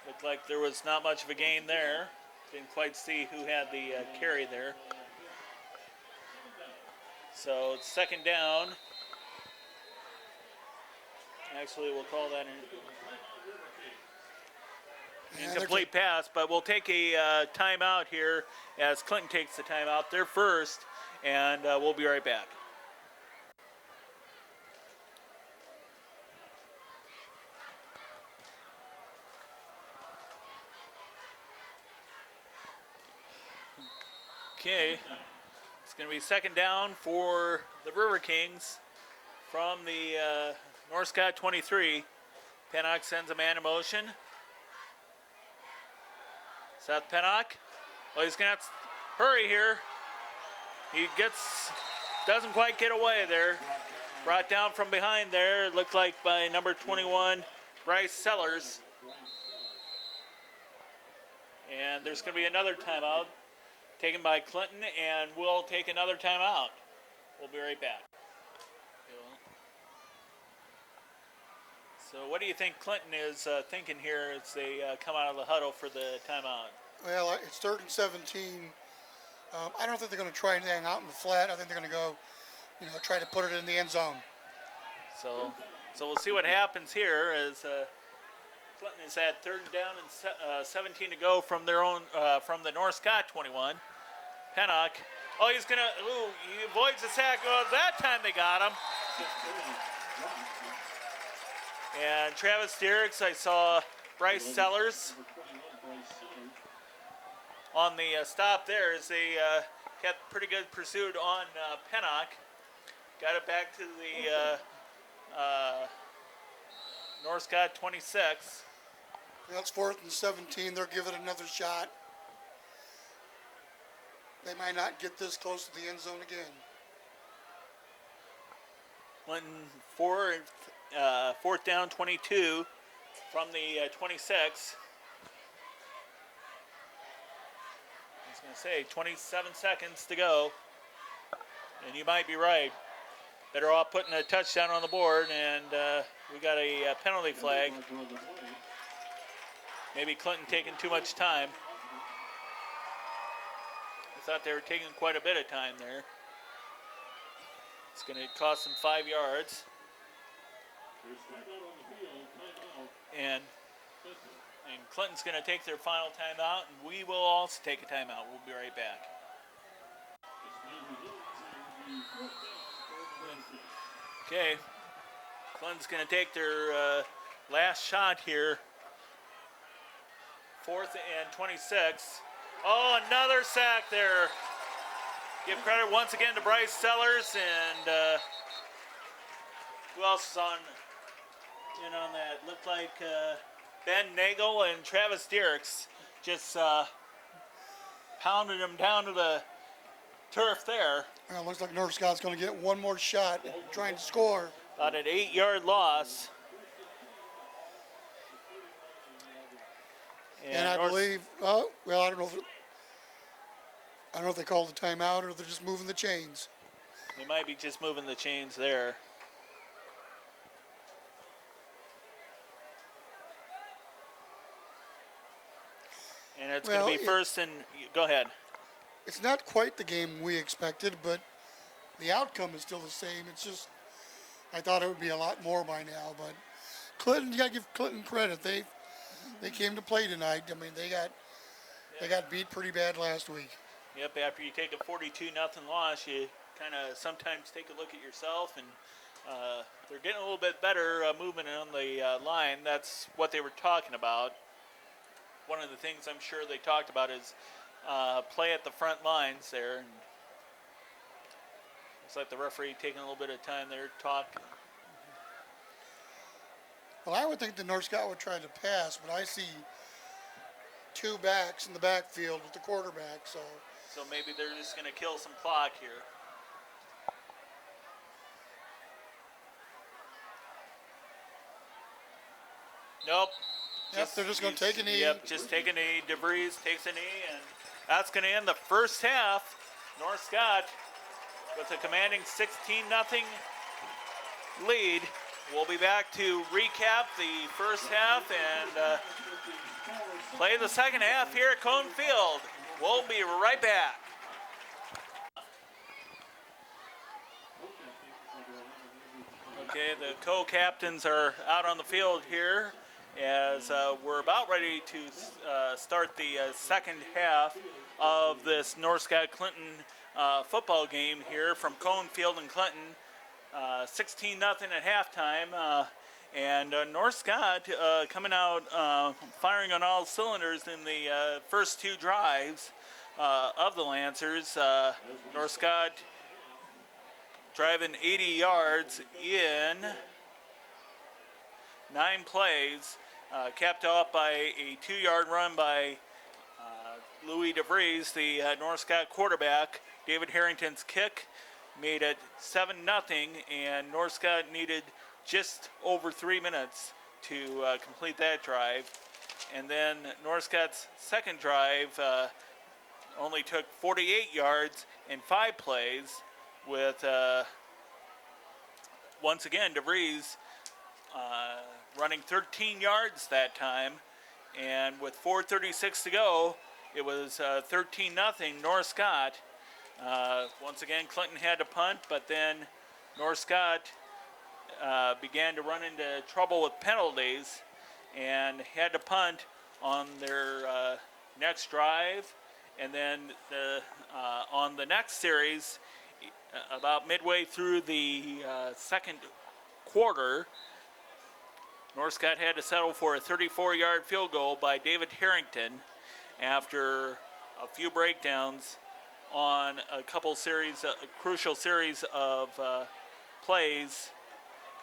looked like there was not much of a gain there. Didn't quite see who had the carry there. So it's second down. Actually, we'll call that an And incomplete pass, but we'll take a timeout here as Clinton takes the timeout. They're first, and we'll be right back. Okay, it's going to be second down for the River Kings from the North Scott 23. Pennock sends a man in motion. Seth Pennock. Well, he's going to have to hurry here. He doesn't quite get away there. Brought down from behind there. It looked like by number 21, Bryce Sellers. And there's going to be another timeout taken by Clinton, and we'll take another timeout. We'll be right back. So what do you think Clinton is thinking here as they come out of the huddle for the timeout? Well, it's 3rd and 17. I don't think they're going to try anything out in the flat. I think they're going to go, try to put it in the end zone. So we'll see what happens here as Clinton is at 3rd down and 17 to go from their own from the North Scott 21. Pennock. Oh, he avoids the sack. Oh, that time they got him. And Travis Dierks, I saw Bryce Sellers on the stop there as they kept pretty good pursuit on Pennock. Got it back to the North Scott 26. That's 4th and 17. They'll give it another shot. They might not get this close to the end zone again. Clinton 4th down 22 from the 26. I was going to say 27 seconds to go. And you might be right. Better off putting a touchdown on the board, and we got a penalty flag. Maybe Clinton taking too much time. I thought they were taking quite a bit of time there. It's going to cost them 5 yards. And Clinton's going to take their final timeout, and we will also take a timeout. We'll be right back. Okay, Clinton's going to take their last shot here. 4th and 26. Oh, another sack there. Give credit once again to Bryce Sellers, and who else is on that? Looked like Ben Nagel and Travis Dierks just pounded him down to the turf there. Well, it looks like North Scott's going to get one more shot trying to score. About an 8-yard loss. And I believe, I don't know if they called the timeout or they're just moving the chains. They might be just moving the chains there. And it's going to be first and go ahead. It's not quite the game we expected, but the outcome is still the same. It's just, I thought it would be a lot more by now, but Clinton, you got to give Clinton credit. They came to play tonight. I mean, they got beat pretty bad last week. Yep, after you take a 42-0 loss, you kind of sometimes take a look at yourself, and they're getting a little bit better movement on the line. That's what they were talking about. One of the things I'm sure they talked about is play at the front lines there. And looks like the referee taking a little bit of time there to talk. Well, I would think the North Scott would try to pass, but I see 2 backs in the backfield with the quarterback, so maybe they're just going to kill some clock here. Nope. Yep, they're just going to take a knee. Yep, just take a knee. DeVries takes a knee, and that's going to end the first half. North Scott with a commanding 16-0 lead. We'll be back to recap the first half and play the second half here at Cone Field. We'll be right back. Okay, the co-captains are out on the field here as we're about ready to start the second half of this North Scott Clinton football game here from Cone Field in Clinton. 16-0 at halftime, and North Scott coming out firing on all cylinders in the first two drives of the Lancers. North Scott driving 80 yards in 9 plays, capped off by a 2-yard run by Louis DeVries, the North Scott quarterback. David Harrington's kick made it 7-0, and North Scott needed just over 3 minutes to complete that drive. And then North Scott's second drive only took 48 yards in 5 plays, with once again DeVries running 13 yards that time, and with 4:36 to go, it was 13-0 North Scott. Once again, Clinton had to punt, but then North Scott began to run into trouble with penalties and had to punt on their next drive. And then on the next series, about midway through the second quarter, North Scott had to settle for a 34-yard field goal by David Harrington after a few breakdowns on a couple series, crucial series of plays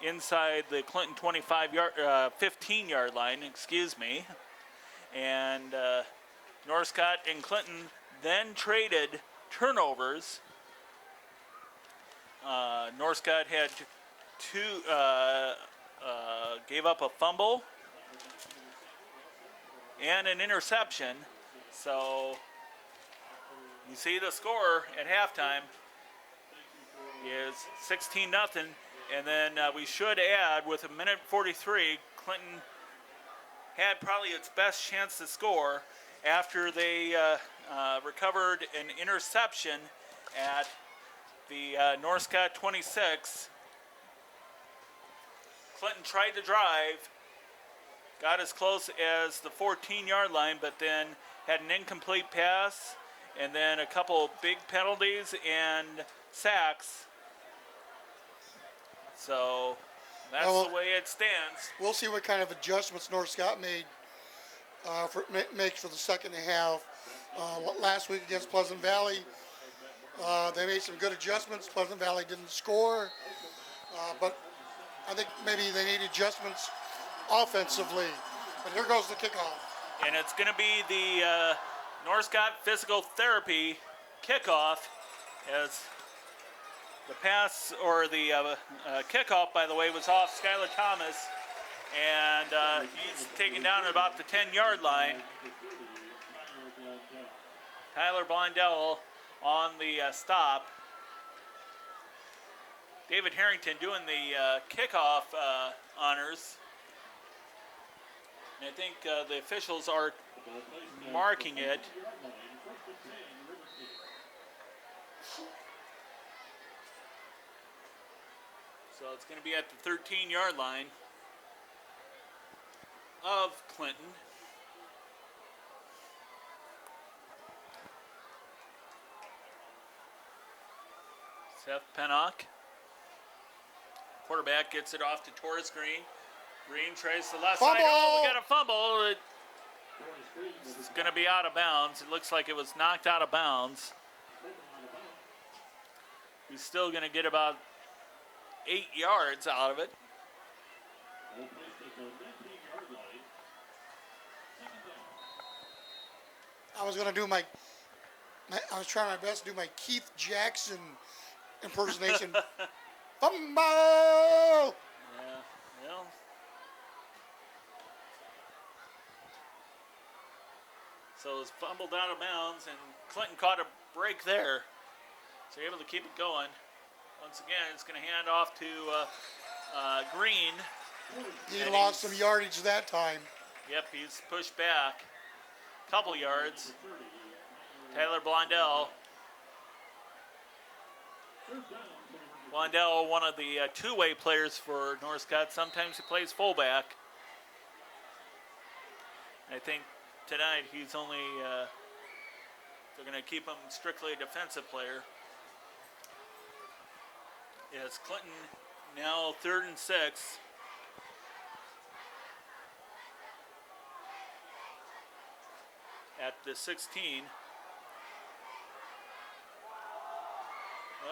inside the Clinton 15-yard line, excuse me. And North Scott and Clinton then traded turnovers. North Scott had gave up a fumble and an interception. So you see the score at halftime is 16-0, and then we should add, with 1:43, Clinton had probably its best chance to score after they recovered an interception at the North Scott 26. Clinton tried to drive, got as close as the 14-yard line, but then had an incomplete pass, and then a couple big penalties and sacks. So that's the way it stands. We'll see what kind of adjustments North Scott makes for the second half. Last week against Pleasant Valley, they made some good adjustments. Pleasant Valley didn't score, but I think maybe they need adjustments offensively. But here goes the kickoff. And it's going to be the North Scott Physical Therapy kickoff, as the pass, or the kickoff, by the way, was off Skylar Thomas, and he's taken down at about the 10-yard line. Tyler Blondell on the stop. David Harrington doing the kickoff honors. And I think the officials are marking it. So it's going to be at the 13-yard line of Clinton. Seth Pennock. Quarterback gets it off to Torres Green. Green tries the left side. Oh, we got a fumble. It's going to be out of bounds. It looks like it was knocked out of bounds. He's still going to get about 8 yards out of it. I was going to do I was trying my best to do my Keith Jackson impersonation. Fumble! Yeah, well. So it's fumbled out of bounds, and Clinton caught a break there. So you're able to keep it going. Once again, it's going to hand off to Green. He lost some yardage that time. Yep, he's pushed back a couple yards. Tyler Blondell Wandell, one of the two-way players for Northcott. Sometimes he plays fullback. I think tonight he's only, they're going to keep him strictly a defensive player. Yes, Clinton now 3rd and 6. At the 16.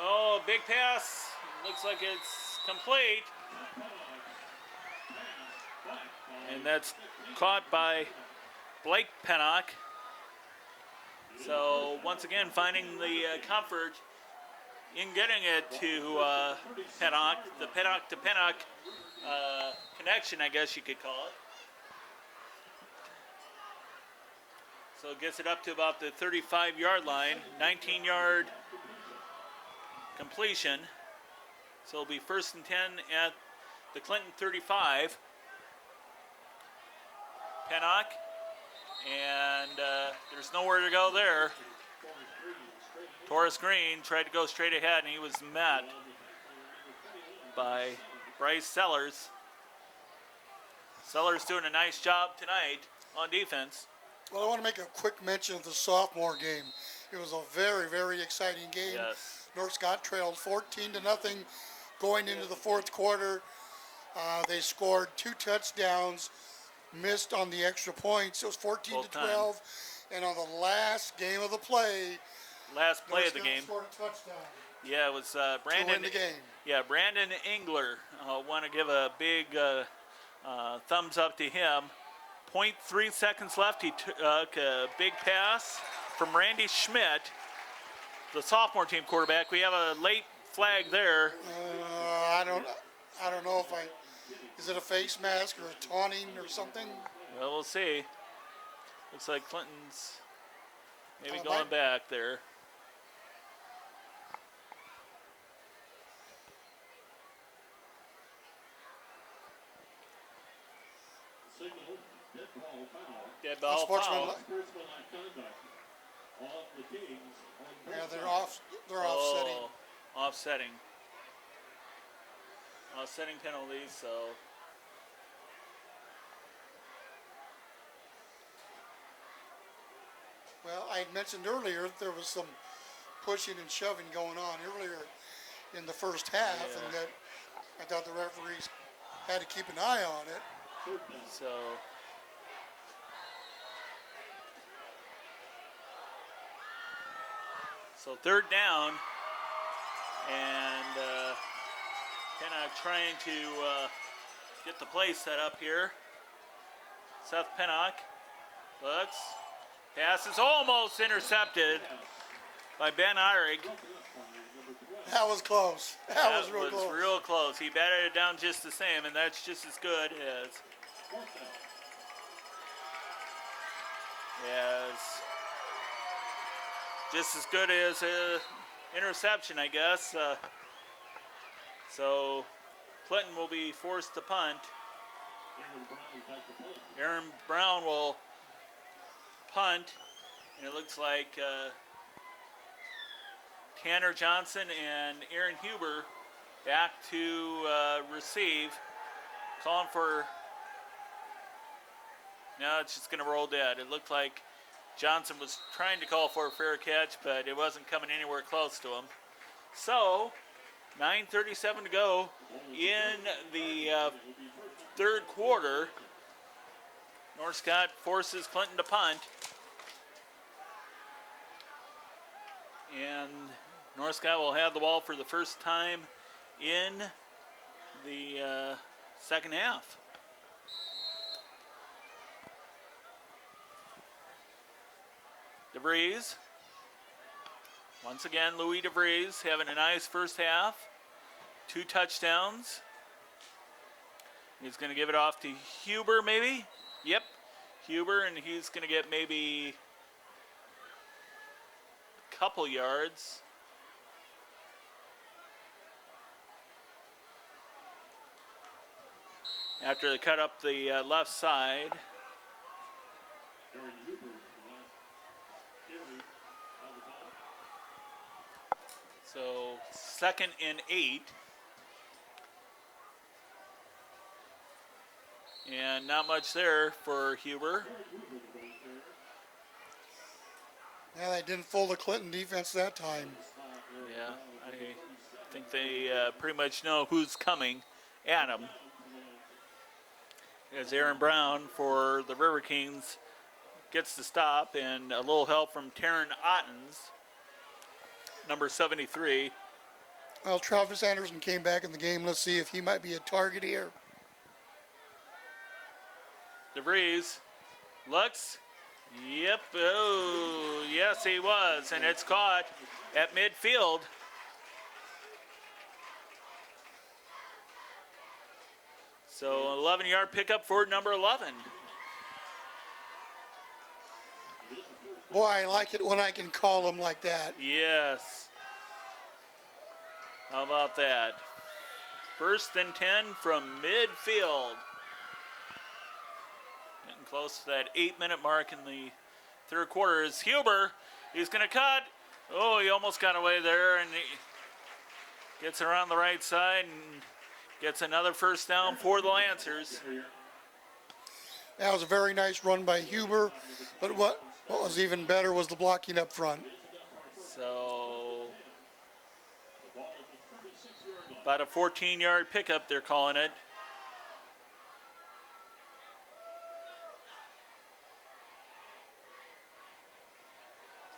Oh, big pass. Looks like it's complete. And that's caught by Blake Pennock. So once again, finding the comfort in getting it to Pennock, the Pennock to Pennock connection, I guess you could call it. So it gets it up to about the 35-yard line, 19-yard completion. So it'll be 1st and 10 at the Clinton 35. Pennock, and there's nowhere to go there. Torres Green tried to go straight ahead, and he was met by Bryce Sellers. Sellers doing a nice job tonight on defense. Well, I want to make a quick mention of the sophomore game. It was a very, very exciting game. Yes. North Scott trailed 14-0 going into the 4th quarter. They scored 2 touchdowns, missed on the extra points. It was 14-12. And on the last game of the play, last play North of the Scott game. scored a touchdown Yeah, it was Brandon. to win the game. Yeah, Brandon Engler. Want to give a big thumbs up to him. 0.3 seconds left. He took a big pass from Randy Schmidt, the sophomore team quarterback. We have a late flag there. I don't know if is it a face mask or a taunting or something? Well, we'll see. Looks like Clinton's maybe Oh, going back there. Signal, dead ball foul. Dead ball Unsportsmanlike. foul. Sportsmanlike conduct on the Kings. On Yeah, both they're sides. offsetting. Offsetting. Offsetting penalties, so. Well, I had mentioned earlier there was some pushing and shoving going on earlier in the first half, Yeah. and that I thought the referees had to keep an eye on it. So. So 3rd down, and kind of trying to get the play set up here. Seth Pennock looks. Pass is almost intercepted by Ben Eyrig. That was close. That was real close. Real close. He batted it down just the same, and that's just as good as just as good as a interception, I guess. So Clinton will be forced to punt. Aaron Brown will punt, and it looks like Tanner Johnson and Aaron Huber back to receive. Calling for, no, it's just going to roll dead. It looked like Johnson was trying to call for a fair catch, but it wasn't coming anywhere close to him. So, 9:37 to go in the 3rd quarter. North Scott forces Clinton to punt. And North Scott will have the ball for the first time in the 2nd half. DeVries. Once again, Louis DeVries having a nice first half. 2 touchdowns. He's going to give it off to Huber, maybe? Yep, Huber, and he's going to get maybe a couple yards. After they cut up the left side. So 2nd and 8. And not much there for Huber. Yeah, they didn't fool the Clinton defense that time. Yeah, I think they pretty much know who's coming at them. As Aaron Brown for the River Kings gets the stop, and a little help from Taryn Ottens, number 73. Well, Travis Anderson came back in the game. Let's see if he might be a target here. DeVries looks. Yep. Oh, yes, he was. And it's caught at midfield. So 11-yard pickup for number 11. Boy, I like it when I can call him like that. Yes. How about that? 1st and 10 from midfield. Getting close to that 8-minute mark in the third quarter is Huber. He's going to cut. Oh, he almost got away there, and he gets around the right side and gets another first down for the Lancers. That was a very nice run by Huber, but what was even better was the blocking up front. So about a 14-yard pickup, they're calling it.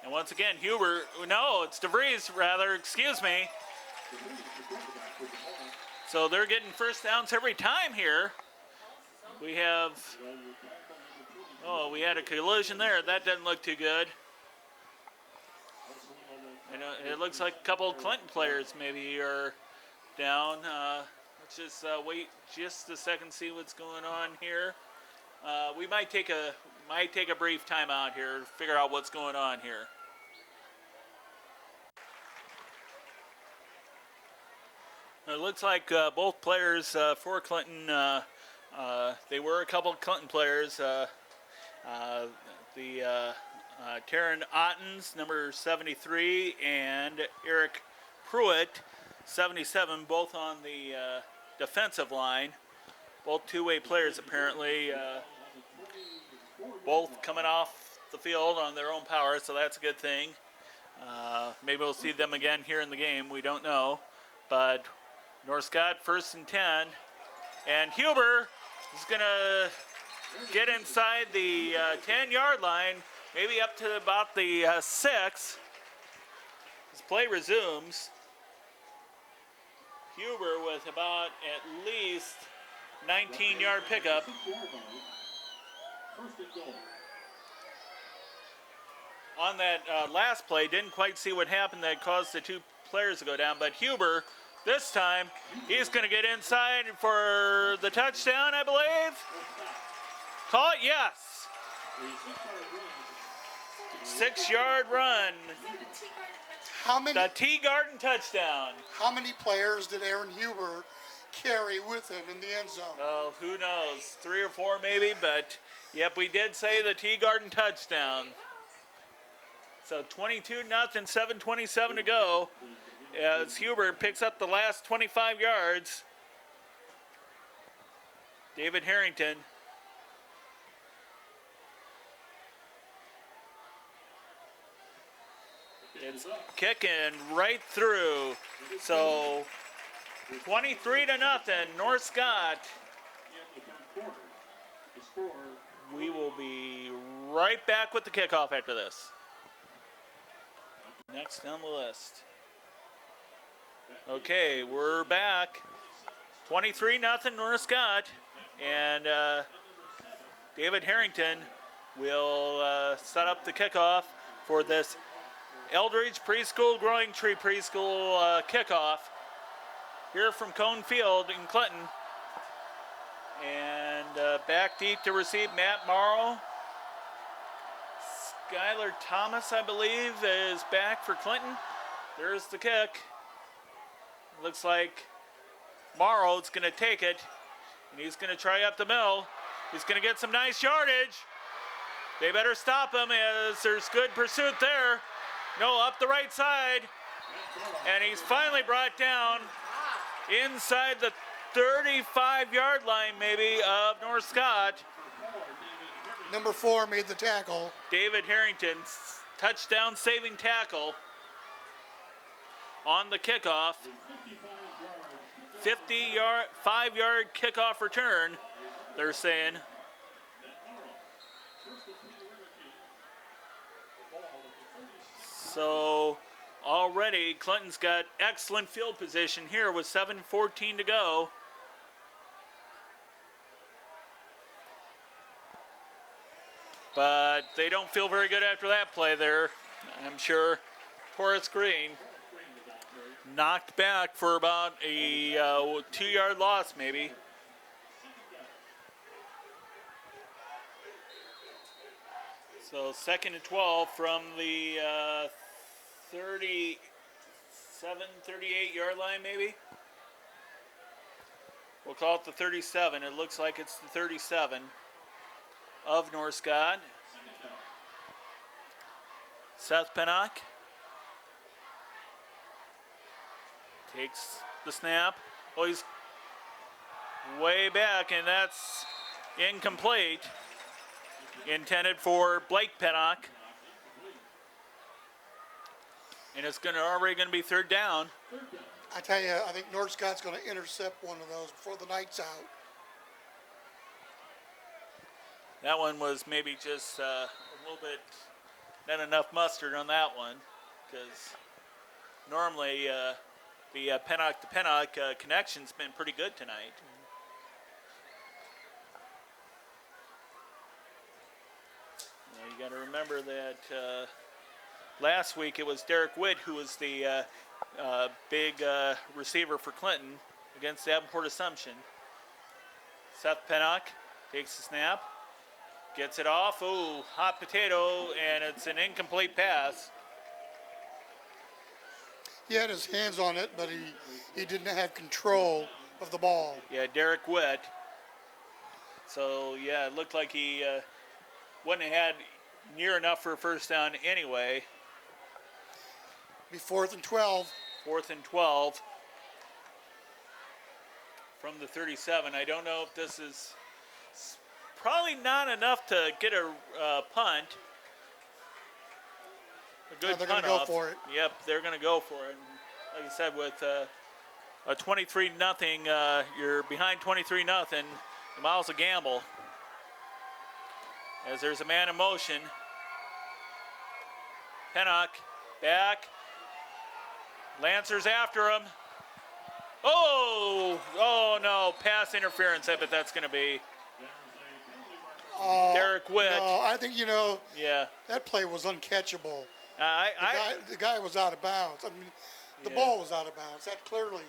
And once again, Huber, no, it's DeVries rather, excuse me. So they're getting first downs every time here. We have, oh, we had a collision there. That doesn't look too good. And it looks like a couple of Clinton players maybe are down. Let's just wait just a second, see what's going on here. We might take a brief timeout here to figure out what's going on here. It looks like both players for Clinton, they were a couple of Clinton players. Taryn Ottens, number 73, and Eric Pruitt, 77, both on the defensive line. Both two-way players, apparently. Both coming off the field on their own power, so that's a good thing. Maybe we'll see them again here in the game. We don't know. But North Scott, 1st and 10. And Huber is going to get inside the 10-yard line, maybe up to about the 6. As play resumes, Huber with about at least 19-yard pickup. On that last play, didn't quite see what happened that caused the two players to go down, but Huber, this time, he's going to get inside for the touchdown, I believe. Call it, yes. 6-yard run. The T-Garden touchdown. How many players did Aaron Huber carry with him in the end zone? Oh, who knows? 3 or 4 maybe, but yep, we did say the T-Garden touchdown. So 22-0, 7:27 to go. As Huber picks up the last 25 yards. David Harrington. It's kicking right through. So 23-0, North Scott. We will be right back with the kickoff after this. Next on the list. Okay, we're back. 23-0 North Scott. And David Harrington will set up the kickoff for this Eldridge Preschool Growing Tree Preschool kickoff here from Cone Field in Clinton. And back deep to receive Matt Morrow. Skylar Thomas, I believe, is back for Clinton. There's the kick. Looks like Morrow's going to take it, and he's going to try up the middle. He's going to get some nice yardage. They better stop him as there's good pursuit there. No, up the right side. And he's finally brought down inside the 35-yard line, maybe, of North Scott. Number 4 made the tackle. David Harrington's touchdown saving tackle on the kickoff. 5-yard kickoff return, they're saying. So already Clinton's got excellent field position here with 7:14 to go. But they don't feel very good after that play there. I'm sure Horace Green knocked back for about a 2-yard loss maybe. So 2nd and 12 from the 38-yard line maybe. We'll call it the 37. It looks like it's the 37 of North Scott. Seth Pennock takes the snap. Oh, he's way back, and that's incomplete. Intended for Blake Pennock. And it's already going to be 3rd down. I tell you, I think North Scott's going to intercept one of those before the night's out. That one was maybe just a little bit, not enough mustard on that one, because normally the Pennock to Pennock connection's been pretty good tonight. Now you got to remember that last week it was Derek Witt who was the big receiver for Clinton against Davenport Assumption. Seth Pennock takes the snap. Gets it off. Ooh, hot potato, and it's an incomplete pass. He had his hands on it, but he didn't have control of the ball. Yeah, Derek Witt. So, yeah, it looked like he wouldn't have had near enough for a 1st down anyway. Be 4th and 12. 4th and 12 from the 37. I don't know if this is probably not enough to get a punt. A good they're punt gonna go off. for it. Yep, they're going to go for it. And like I said, with a 23-0, you're behind 23-0. The miles a gamble. As there's a man in motion. Pennock back. Lancers after him. Oh no, pass interference. I bet that's going to be Derek Witt. No, I think, Yeah. that play was uncatchable. I The guy was out of bounds. I mean, the ball was out of bounds. That clearly,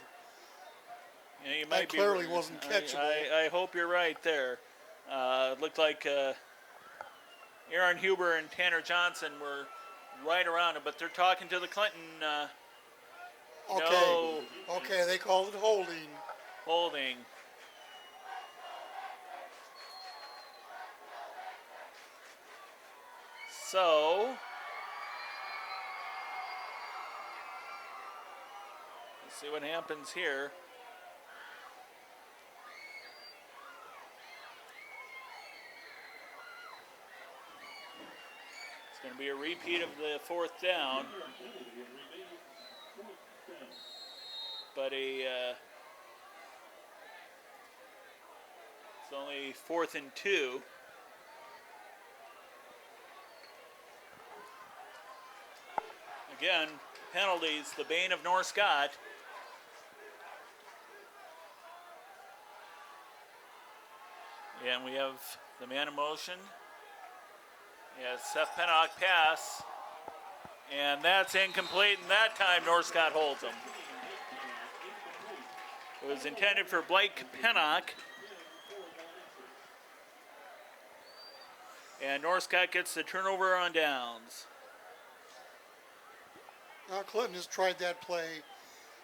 you might be, clearly wasn't catchable. I hope you're right there. It looked like Aaron Huber and Tanner Johnson were right around it, but they're talking to the Clinton. No. Okay, they called it holding. Holding. So, let's see what happens here. It's going to be a repeat of the 4th down. But it's only 4th and 2. Again, penalties, the bane of North Scott. And we have the man in motion. Yeah, Seth Pennock pass. And that's incomplete, and that time North Scott holds him. It was intended for Blake Pennock. And North Scott gets the turnover on downs. Now, Clinton has tried that play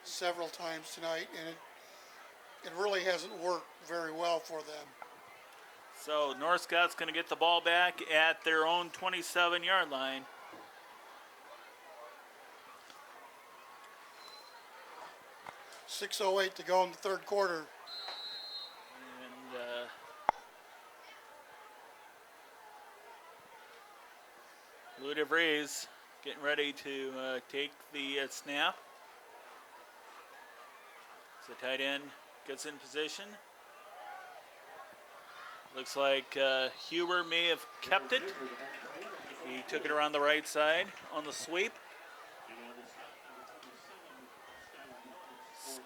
several times tonight, and it really hasn't worked very well for them. So North Scott's going to get the ball back at their own 27-yard line. 6:08 to go in the third quarter. And Lou DeVries getting ready to take the snap. So tight end gets in position. Looks like Huber may have kept it. He took it around the right side on the sweep.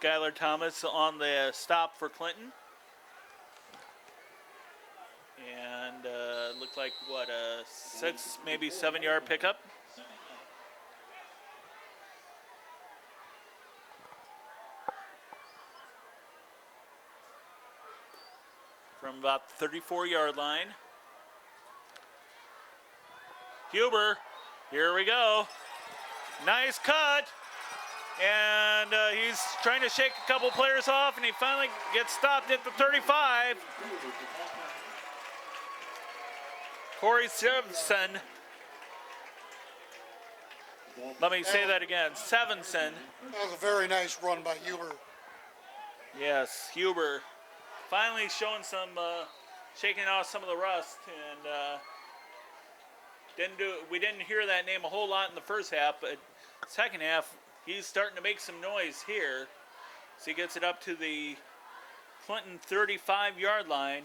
Skylar Thomas on the stop for Clinton. And looked like, what, a 6, maybe 7-yard pickup. From about the 34-yard line. Huber, here we go. Nice cut. And he's trying to shake a couple players off, and he finally gets stopped at the 35. Corey Sevenson. Let me say that again. Sevenson. That was a very nice run by Huber. Yes, Huber. Finally showing some, shaking off some of the rust, and we didn't hear that name a whole lot in the first half, but second half he's starting to make some noise here. So he gets it up to the Clinton 35-yard line.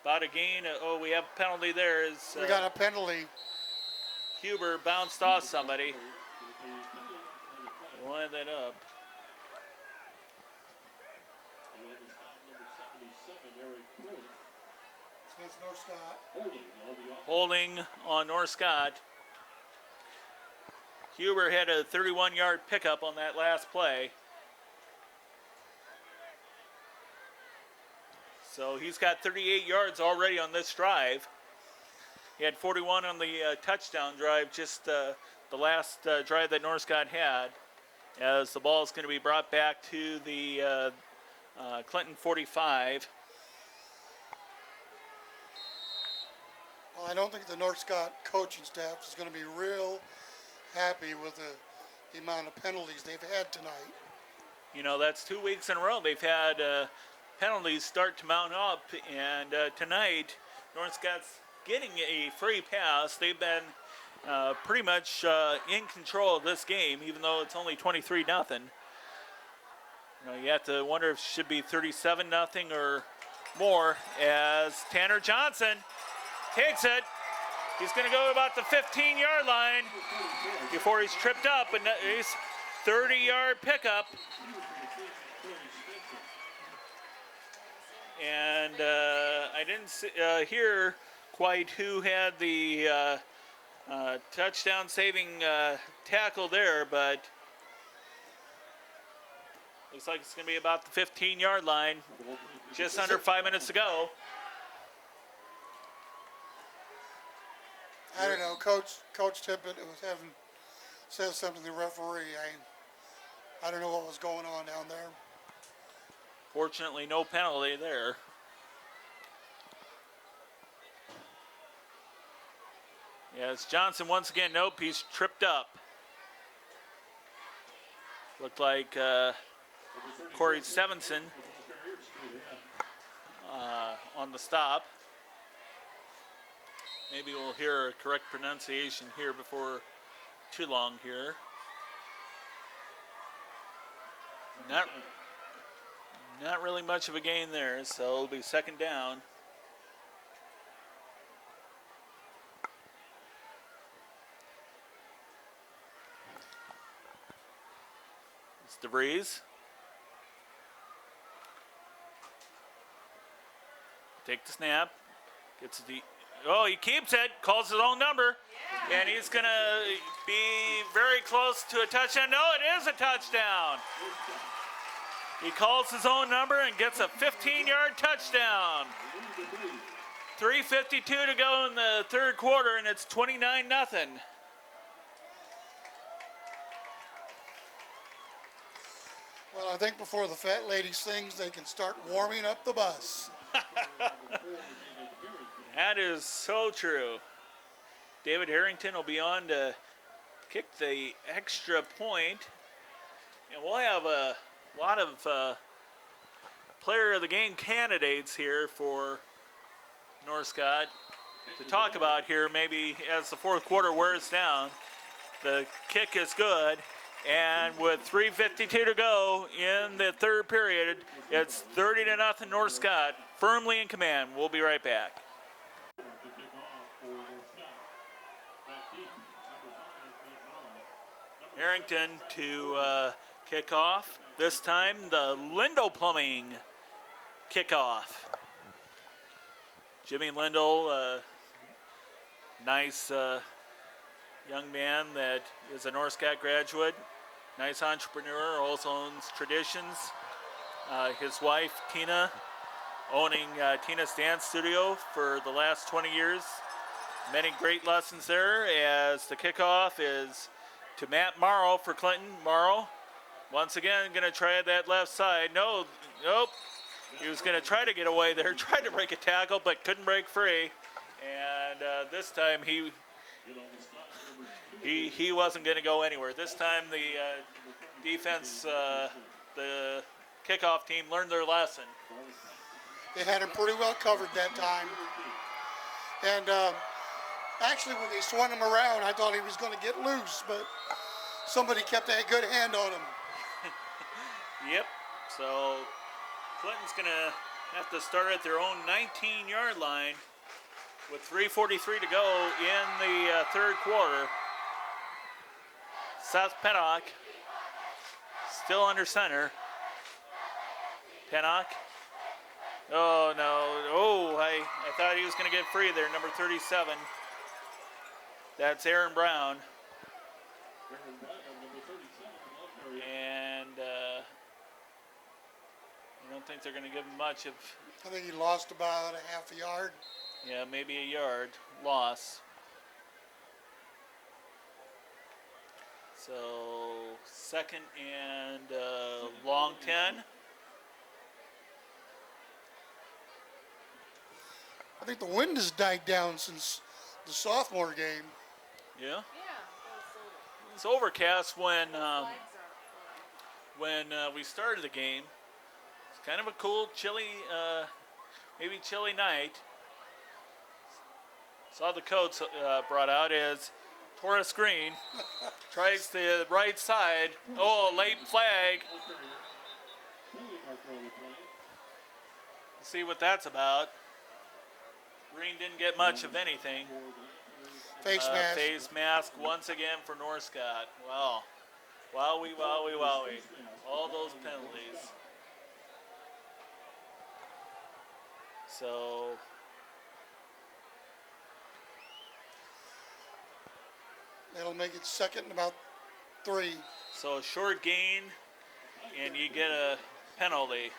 About a gain. We have a penalty there. We got a penalty. Huber bounced off somebody. Line that up. Holding on North Scott. Huber had a 31-yard pickup on that last play. So he's got 38 yards already on this drive. He had 41 on the touchdown drive, just the last drive that North Scott had, as the ball is going to be brought back to the Clinton 45. Well, I don't think the North Scott coaching staff is going to be real happy with the amount of penalties they've had tonight. You know, that's 2 weeks in a row they've had penalties start to mount up, and tonight North Scott's getting a free pass. They've been pretty much in control of this game, even though it's only 23-0. You know, you have to wonder if it should be 37-0 or more, as Tanner Johnson takes it. He's going to go about the 15-yard line before he's tripped up, and he's 30-yard pickup. And I didn't hear quite who had the touchdown-saving tackle there, but looks like it's going to be about the 15-yard line. Just under 5 minutes to go. I don't know. Coach Tippett said something to the referee. I don't know what was going on down there. Fortunately, no penalty there. Yes, Johnson once again. Nope, he's tripped up. Looked like Corey Sevenson on the stop. Maybe we'll hear a correct pronunciation here before too long here. Not really much of a gain there, so it'll be second down. It's DeVries. Take the snap. Gets the. Oh, he keeps it. Calls his own number. And he's going to be very close to a touchdown. No, it is a touchdown. He calls his own number and gets a 15-yard touchdown. 3:52 to go in the third quarter, and it's 29-0. Well, I think before the fat lady sings, they can start warming up the bus. That is so true. David Harrington will be on to kick the extra point. And we'll have a lot of player of the game candidates here for North Scott to talk about here maybe as the fourth quarter wears down. The kick is good, and with 3:52 to go in the third period, it's 30-0 North Scott, firmly in command. We'll be right back. To kick off for North Scott. Back deep, number 5, Matt Miller. Harrington to kick off. This time the Lindell Plumbing kickoff. Jimmy Lindell, nice young man that is a North Scott graduate, nice entrepreneur, also owns Traditions. His wife, Tina, owning Tina's Dance Studio for the last 20 years. Many great lessons there as the kickoff is to Matt Morrow for Clinton. Morrow, once again, going to try that left side. Nope. He was going to try to get away there, tried to break a tackle, but couldn't break free. And this time he wasn't going to go anywhere. This time the defense, the kickoff team learned their lesson. They had him pretty well covered that time. And actually, when they swung him around, I thought he was going to get loose, but somebody kept a good hand on him. Yep. So Clinton's going to have to start at their own 19-yard line with 3:43 to go in the third quarter. Seth Pennock still under center. Pennock. Oh, no. Oh, I thought he was going to get free there, number 37. That's Aaron Brown. And I don't think they're going to give him much of, I think he lost about a half a yard. yeah, maybe a yard loss. So second and long 10. I think the wind has died down since the sophomore game. Yeah. It's overcast when we started the game. It's kind of a cool, chilly, maybe chilly night. Saw the coach brought out as Torres Green tries the right side. Oh, late flag. See what that's about. Green didn't get much of anything. Face mask. Face mask once again for North Scott. Wow. Wowie, wowie, wowie. All those penalties. So That'll make it second and about 3. So a short gain, and you get a penalty.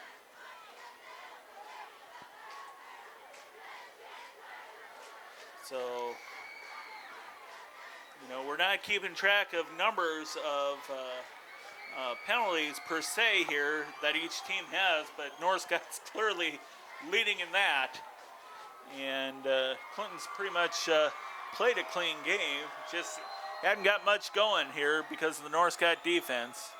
So, we're not keeping track of numbers of penalties per se here that each team has, but North Scott's clearly leading in that. And Clinton's pretty much played a clean game, just hadn't got much going here because of the North Scott defense.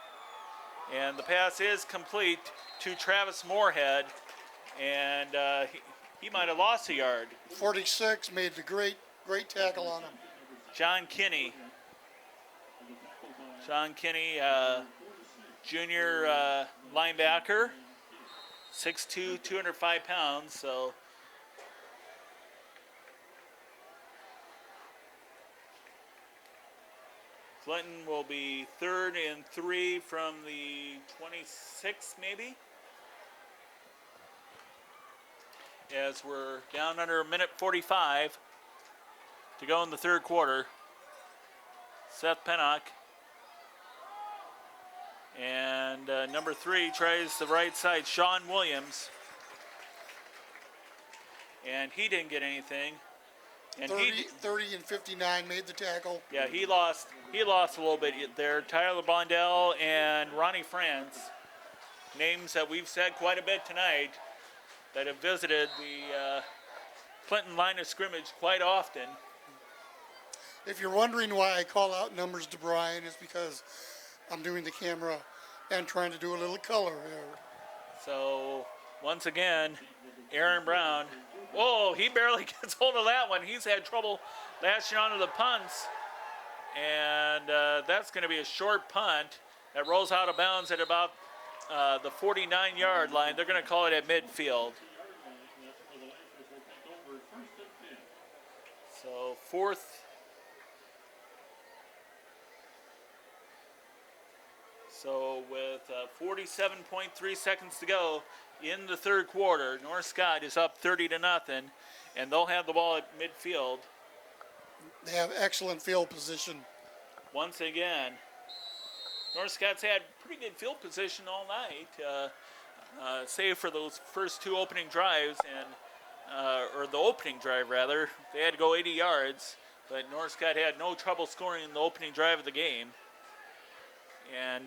And the pass is complete to Travis Moorhead, and he might have lost a yard. 46 made the great tackle on him. John Kinney, junior linebacker, 6'2", 205 pounds, so Clinton will be 3rd and 3 from the 26 maybe, as we're down under a minute 45 to go in the third quarter. Seth Pennock. And number 3 tries the right side, Sean Williams. And he didn't get anything. And 30 and 59 made the tackle. yeah, he lost a little bit there. Tyler Blondell and Ronnie France, names that we've said quite a bit tonight, that have visited the Clinton line of scrimmage quite often. If you're wondering why I call out numbers to Brian, it's because I'm doing the camera and trying to do a little color here. So once again, Aaron Brown. Whoa, he barely gets hold of that one. He's had trouble latching onto the punts. And that's going to be a short punt that rolls out of bounds at about the 49-yard line. They're going to call it at midfield. So fourth. So with 47.3 seconds to go in the third quarter, North Scott is up 30-0, and they'll have the ball at midfield. They have excellent field position. Once again, North Scott's had pretty good field position all night, save for those first two opening drives, and or the opening drive rather. They had to go 80 yards, but North Scott had no trouble scoring in the opening drive of the game. And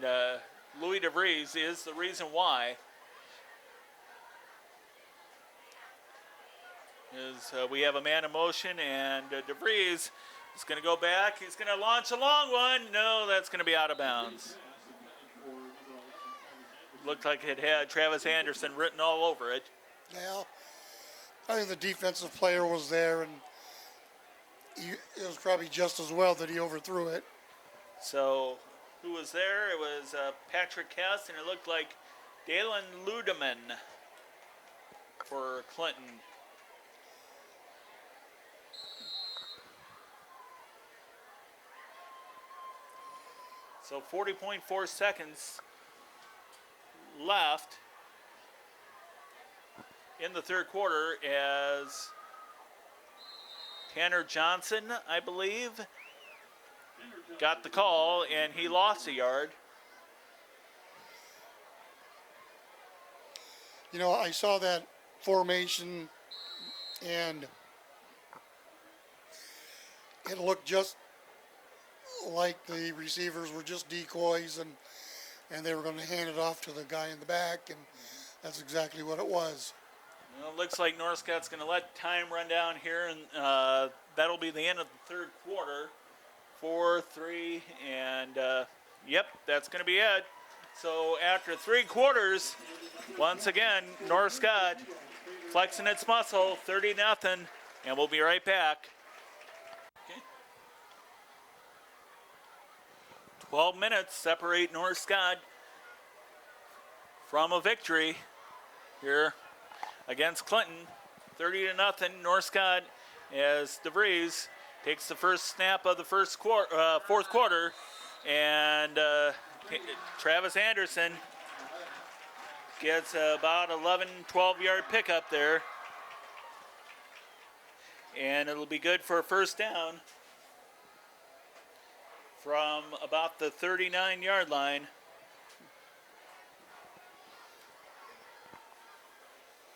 Louis DeVries is the reason why. We have a man in motion, and DeVries is going to go back. He's going to launch a long one. No, that's going to be out of bounds. Looked like it had Travis Anderson written all over it. Yeah, I think the defensive player was there, and it was probably just as well that he overthrew it. So who was there? It was Patrick Kess, and it looked like Dalen Ludeman for Clinton. So 40.4 seconds left in the third quarter as Tanner Johnson, I believe, got the call, and he lost a yard. You know, I saw that formation, and it looked just like the receivers were just decoys, and they were going to hand it off to the guy in the back, and that's exactly what it was. Well, it looks like North Scott's going to let time run down here, and that'll be the end of the third quarter. 4-3, and yep, that's going to be it. So after 3 quarters, once again, North Scott flexing its muscle, 30-0, and we'll be right back. Okay. 12 minutes separate North Scott from a victory here against Clinton. 30-0, North Scott, as DeVries takes the first snap of the fourth quarter, and Travis Anderson gets about 11, 12-yard pickup there, and it'll be good for a first down from about the 39-yard line.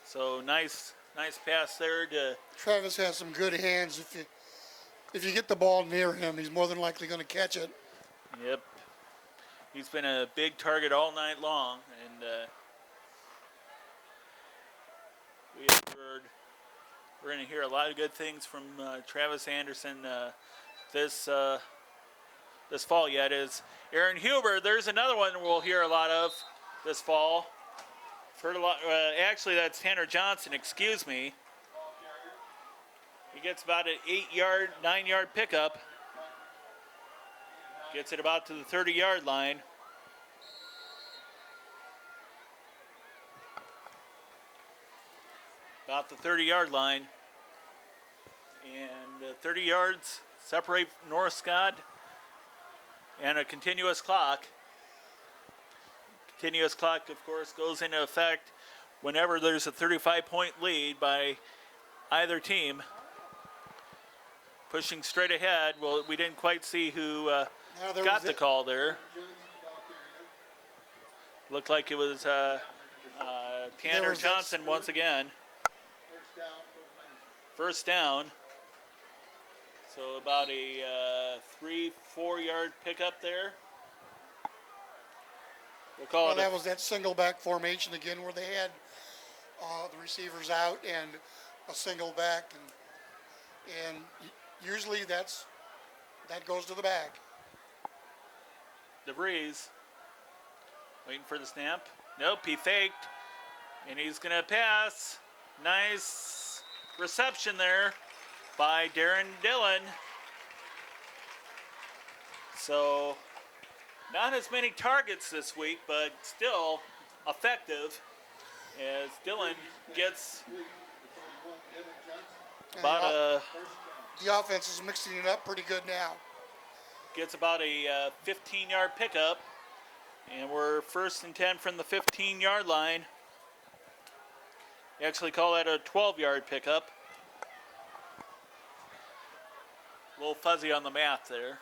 So nice pass there to Travis has some good hands. If you get the ball near him, he's more than likely going to catch it. Yep. He's been a big target all night long, and we're going to hear a lot of good things from Travis Anderson this fall yet. Is Aaron Huber. There's another one we'll hear a lot of this fall. Heard a lot. Actually, that's Tanner Johnson. Excuse me. He gets about an 9-yard pickup. Gets it about to the 30-yard line. About the 30-yard line. And 30 yards separate North Scott and a continuous clock. Continuous clock, of course, goes into effect whenever there's a 35-point lead by either team. Pushing straight ahead. Well, we didn't quite see who got the call there. Looked like it was Tanner Johnson once again. First down. So about a 3-4 yard pickup there. We'll call it. That was that single back formation again, where they had the receivers out and a single back, and usually that goes to the back. DeVries Waiting for the snap. Nope, he faked. And he's going to pass. Nice reception there by Darren Dillon. So, not as many targets this week, but still effective as Dillon gets about a The offense is mixing it up pretty good now. gets about a 15-yard pickup, and we're 1st and 10 from the 15-yard line. You actually call that a 12-yard pickup. A little fuzzy on the math there.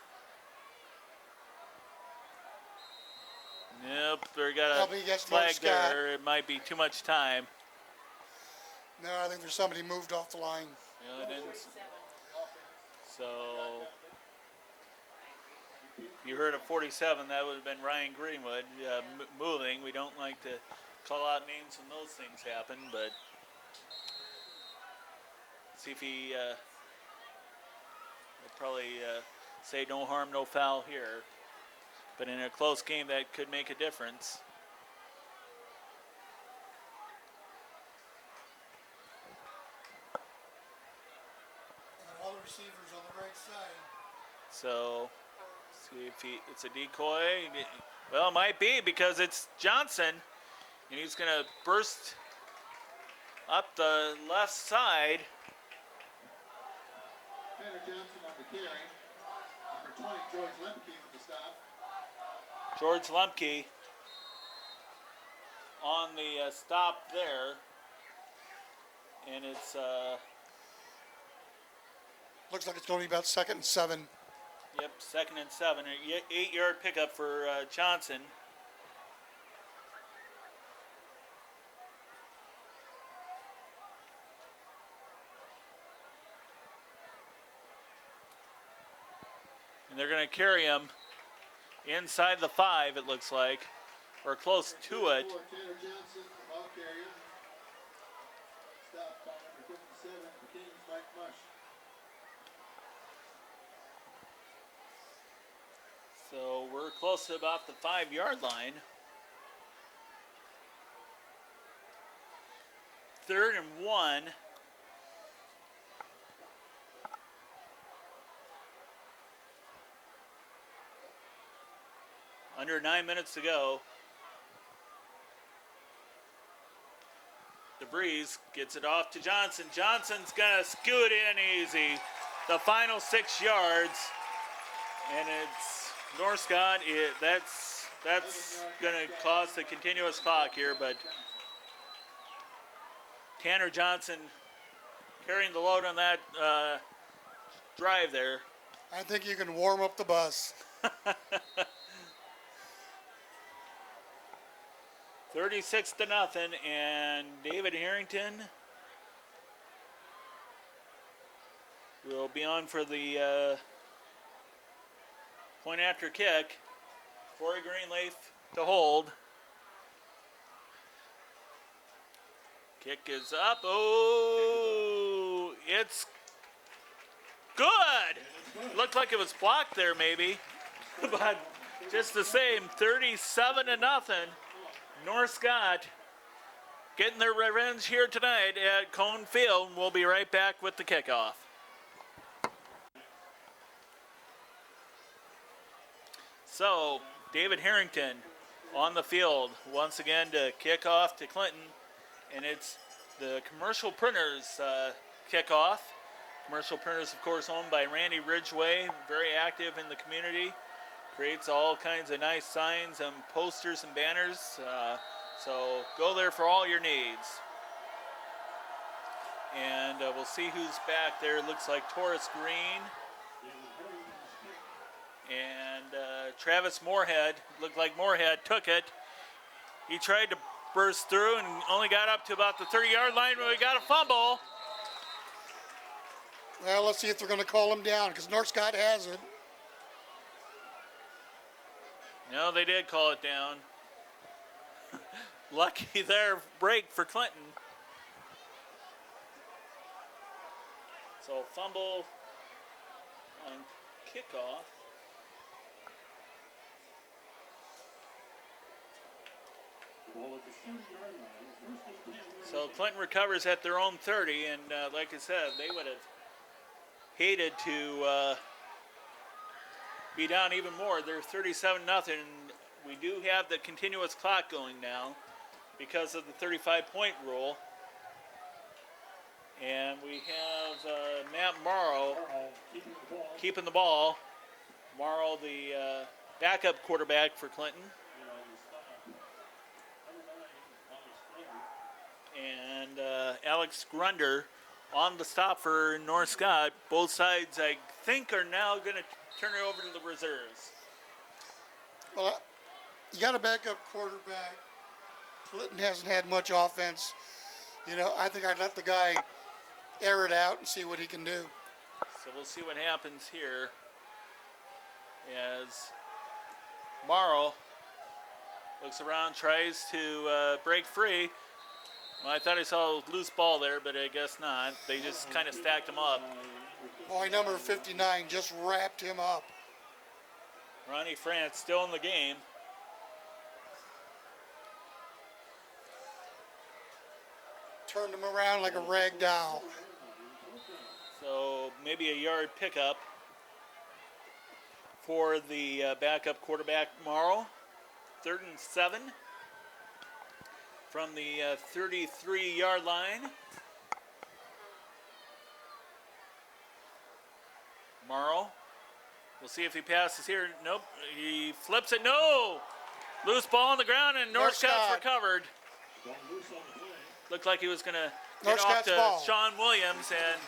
Yep, they got Probably a against flag North Scott. there. It might be too much time. No, I think there's somebody moved off the line. Yeah, it didn't. So you heard of 47. That would have been Ryan Greenwood moving. We don't like to call out names when those things happen, but see if he will probably say no harm, no foul here. But in a close game, that could make a difference. And all the receivers on the right side. So, see if it's a decoy. Well, it might be because it's Johnson, and he's going to burst up the left side. Tanner Johnson on the carry. Number 20, George Lemke with the stop. George Lemke on the stop there, and it's Looks like it's going to be about 2nd and 7. yep, 2nd and 7, an 8-yard pickup for Johnson. And they're going to carry him inside the 5, it looks like, or close to it. Tanner Johnson, the ball carrier. Stop by number 57, the Kings, Mike Mush. So we're close to about the 5-yard line. 3rd and 1. Under 9 minutes to go. DeBreeze gets it off to Johnson. Johnson's gonna scoot in easy. The final 6 yards, and it's Northcott. That's gonna cause the continuous clock here, but Tanner Johnson carrying the load on that drive there. I think you can warm up the bus. 36-0, and David Harrington will be on for the point after kick. Corey Greenleaf to hold. Kick is up. Oh, it's good. Looked like it was blocked there maybe, but just the same, 37-0. North Scott getting their revenge here tonight at Cone Field. We'll be right back with the kickoff. So, David Harrington on the field once again to kick off to Clinton. And it's the Commercial Printers kickoff. Commercial Printers, of course, owned by Randy Ridgway, very active in the community. Creates all kinds of nice signs and posters and banners. So go there for all your needs. And we'll see who's back there. Looks like Taurus Green. And Travis Moorhead. Looked like Moorhead took it. He tried to burst through and only got up to about the 30-yard line when we got a fumble. Well, let's see if they're going to call him down because North Scott has it. No, they did call it down. Lucky there break for Clinton. So fumble on kickoff. Ball at the 30-yard line. First and 10. So Clinton recovers at their own 30, and like I said, they would have hated to be down even more. They're 37-0. We do have the continuous clock going now because of the 35-point rule. And we have Matt Morrow keeping the ball. Morrow, the backup quarterback for Clinton. And Alex Grunder on the stop for North Scott. Both sides, I think, are now going to turn it over to the reserves. Well, you got a backup quarterback. Clinton hasn't had much offense. You know, I think I'd let the guy air it out and see what he can do. So we'll see what happens here as Morrow looks around, tries to break free. Well, I thought I saw a loose ball there, but I guess not. They just kind of stacked him up. Boy, number 59 just wrapped him up. Ronnie France still in the game. Turned him around like a rag doll. So maybe a yard pickup for the backup quarterback Morrow. 3rd and 7 from the 33-yard line. Morrow. We'll see if he passes here. Nope. He flips it. No! Loose ball on the ground, and North Scott's recovered. Looked like he was going to get off to ball. Sean Williams, and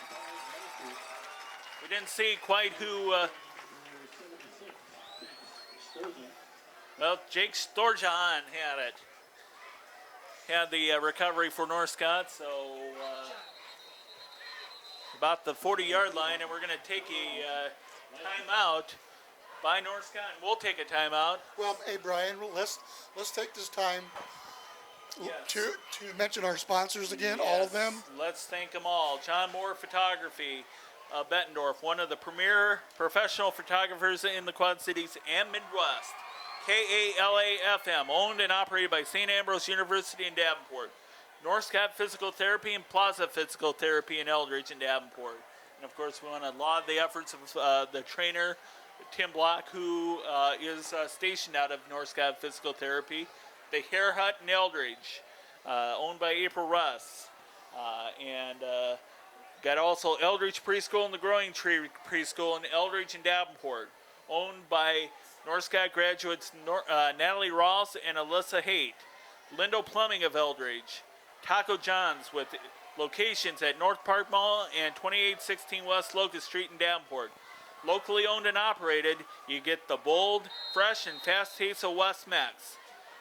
we didn't see quite who. Well, Jake Storjahan had it. Had the recovery for North Scott, so about the 40-yard line, and we're going to take a timeout by North Scott, and we'll take a timeout. Well, hey Brian, let's take this time Yes. to mention our sponsors again, Yes, all of them. Let's thank them all. John Moore Photography, Bettendorf, one of the premier professional photographers in the Quad Cities and Midwest. KALA-FM, owned and operated by St. Ambrose University in Davenport. North Scott Physical Therapy and Plaza Physical Therapy in Eldridge and Davenport. And of course, we want to laud the efforts of the trainer, Tim Block, who is stationed out of North Scott Physical Therapy. The Hair Hut in Eldridge, owned by April Russ. And got also Eldridge Preschool and the Growing Tree Preschool in Eldridge and Davenport, owned by North Scott graduates Natalie Ross and Alyssa Haight. Lindo Plumbing of Eldridge. Taco John's with locations at North Park Mall and 2816 West Locust Street in Davenport. Locally owned and operated, you get the bold, fresh, and fast taste of West Mex.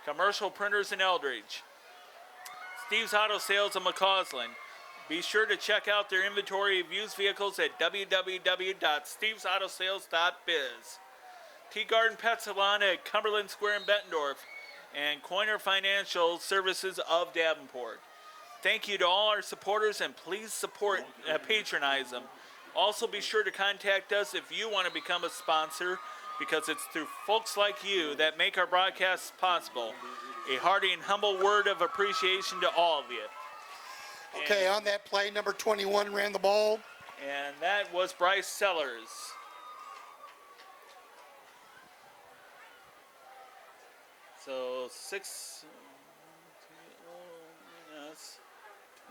Commercial printers in Eldridge. Steve's Auto Sales of McCausland. Be sure to check out their inventory of used vehicles at www.stevesautosales.biz. Tea Garden Pet Salon at Cumberland Square in Bettendorf. And Coiner Financial Services of Davenport. Thank you to all our supporters, and please support, patronize them. Also, be sure to contact us if you want to become a sponsor, because it's through folks like you that make our broadcasts possible. A hearty and humble word of appreciation to all of you. Okay, on that play, number 21 ran the ball. And that was Bryce Sellers. So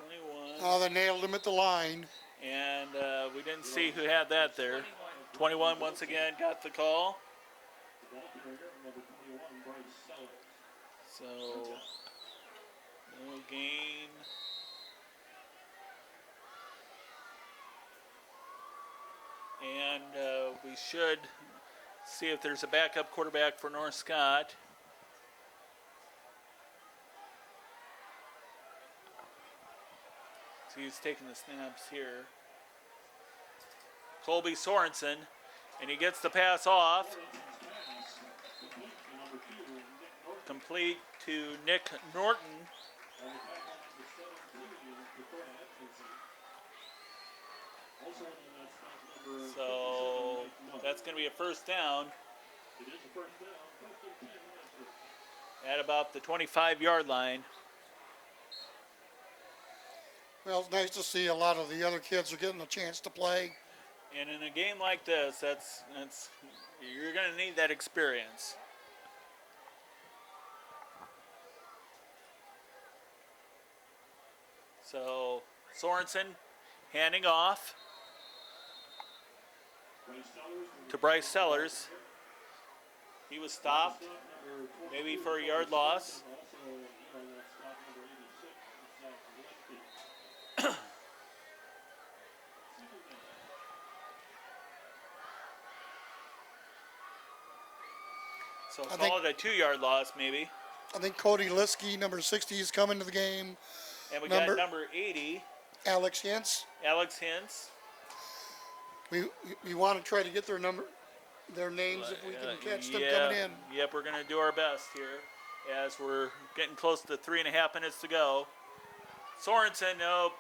21. Oh, they nailed him at the line. And we didn't see who had that there. 21 once again got the call. So no gain. And we should see if there's a backup quarterback for North Scott. So he's taking the snaps here. Colby Sorensen, and he gets the pass off. Complete to Nick Norton. So that's going to be a first down. at about the 25-yard line. Well, it's nice to see a lot of the other kids are getting a chance to play. And in a game like this, that's you're going to need that experience. So Sorensen handing off to Bryce Sellers. He was stopped, maybe for a yard loss. So call it a 2-yard loss, maybe. I think Cody Liskey, number 60, is coming to the game. And we got number 80, Alex Hintz. Alex Hintz. We want to try to get their names if we can catch them coming in. Yep, we're going to do our best here as we're getting close to 3.5 minutes to go. Sorensen, nope.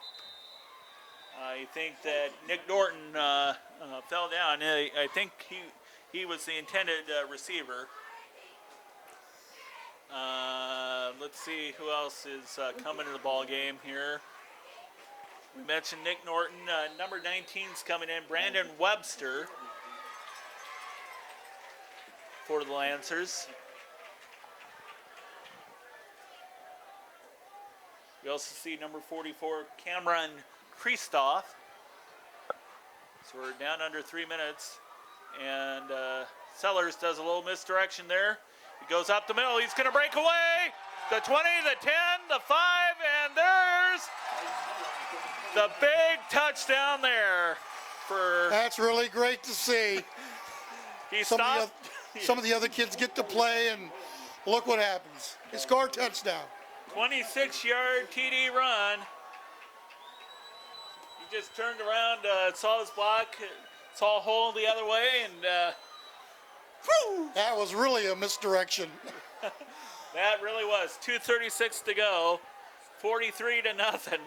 I think that Nick Norton fell down. I think he was the intended receiver. Let's see who else is coming to the ball game here. We mentioned Nick Norton. Number 19's coming in, Brandon Webster for the Lancers. We also see number 44, Cameron Kristoff. So we're down under 3 minutes. And Sellers does a little misdirection there. He goes up the middle. He's going to break away. The 20, the 10, the 5, and there's the big touchdown there. That's really great to see. He stopped. Some of the other kids get to play, and look what happens. He scored a touchdown. 26-yard TD run. He just turned around, saw his block, saw a hole the other way, and that was really a misdirection. That really was. 2:36 to go, 43-0,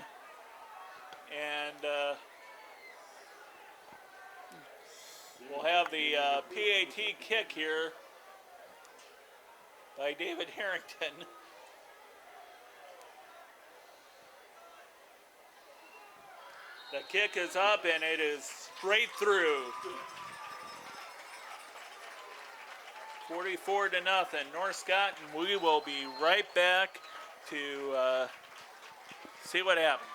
and we'll have the PAT kick here by David Harrington. The kick is up, and it is straight through. 44-0, North Scott, and we will be right back to see what happens.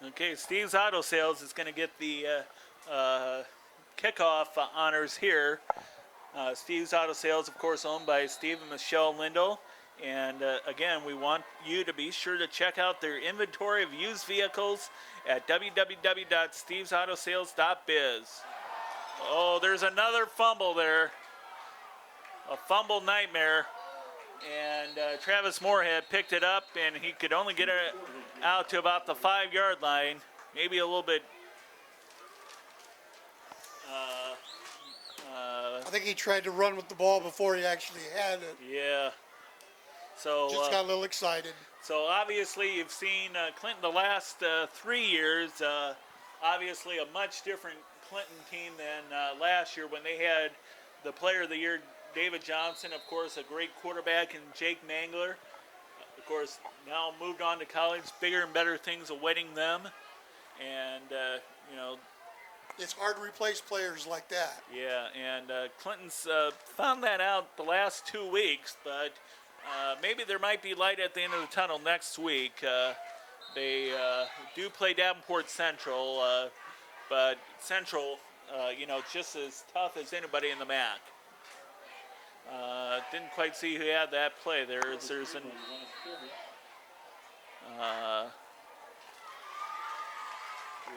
Okay, Steve's Auto Sales is going to get the kickoff honors here. Steve's Auto Sales, of course, owned by Steve and Michelle Lindell. And again, we want you to be sure to check out their inventory of used vehicles at www.stevesautosales.biz. Oh, there's another fumble there. A fumble nightmare. And Travis Moorhead picked it up, and he could only get it out to about the 5-yard line. Maybe a little bit. I think he tried to run with the ball before he actually had it. Yeah. So just got a little excited. So obviously you've seen Clinton the last 3 years. Obviously a much different Clinton team than last year when they had the Player of the Year, David Johnson, of course, a great quarterback, and Jake Mangler. Of course, now moved on to college, bigger and better things awaiting them. And, you know, it's hard to replace players like that. Yeah, and Clinton's found that out the last 2 weeks, but maybe there might be light at the end of the tunnel next week. They do play Davenport Central, but Central, you know, just as tough as anybody in the MAC. Didn't quite see who had that play there. There's an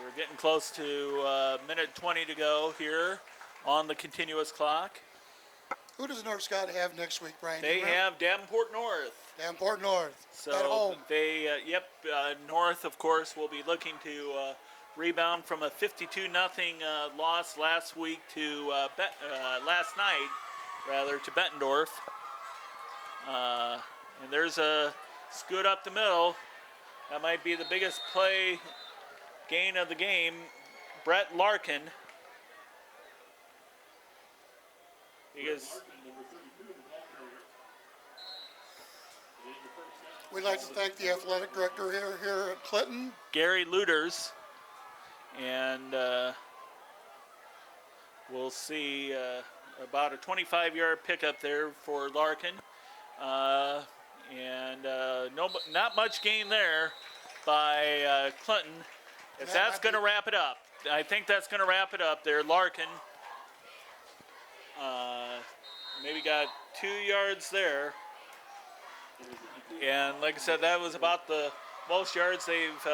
we're getting close to minute 20 to go here on the continuous clock. Who does North Scott have next week, Brian? They have Davenport North. Davenport North. So at home. they, North, of course, will be looking to rebound from a 52-0 loss last week to last night, rather, to Bettendorf. And there's a scoot up the middle. That might be the biggest play gain of the game. Brett Larkin. because Number 32, the ball carrier. And the first down. We'd like to thank the athletic director here at Clinton. Gary Luters, and we'll see about a 25-yard pickup there for Larkin, and not much gain there by Clinton. If that's going to wrap it up, I think that's going to wrap it up there. Larkin maybe got 2 yards there, and like I said, that was about the most yards they've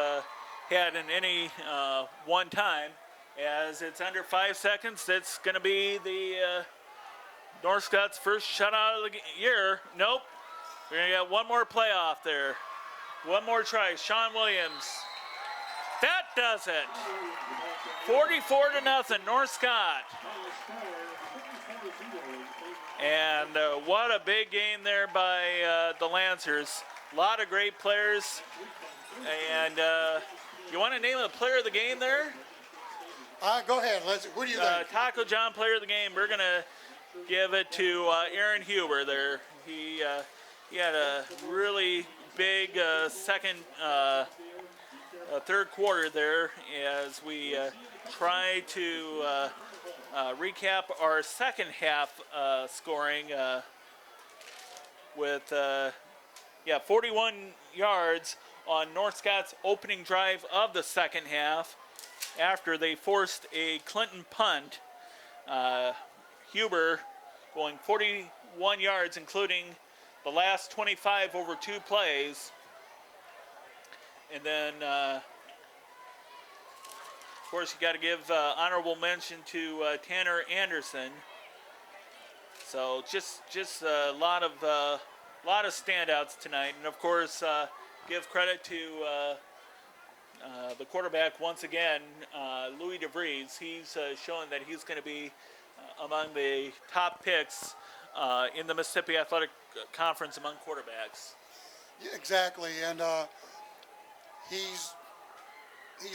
had in any one time. As it's under 5 seconds, it's going to be the North Scots' first shutout of the year. Nope. We're going to get one more playoff there. One more try. Sean Williams. That does it. 44-0, North Scott. And what a big game there by the Lancers. A lot of great players. And you want to name a player of the game there? Go ahead. What do you think? Taco John, player of the game. We're going to give it to Aaron Huber there. He had a really big third quarter there as we try to recap our second half scoring with 41 yards on North Scott's opening drive of the second half after they forced a Clinton punt. Huber going 41 yards, including the last 25 over 2 plays. And then, of course, you got to give honorable mention to Tanner Anderson. So just a lot of standouts tonight, and of course, give credit to the quarterback once again, Louis DeVries. He's showing that he's going to be among the top picks in the Mississippi Athletic Conference among quarterbacks. Yeah, exactly, and he's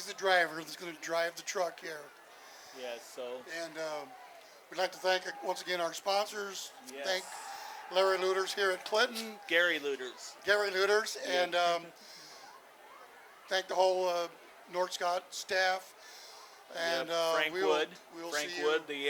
the driver that's going to drive the truck here. Yes, so. And we'd like to thank once again our sponsors. Yes. Thank Larry Luters here at Clinton. Gary Luters. And thank the whole North Scott staff. And Frank we'll Wood. see Frank you. Wood, the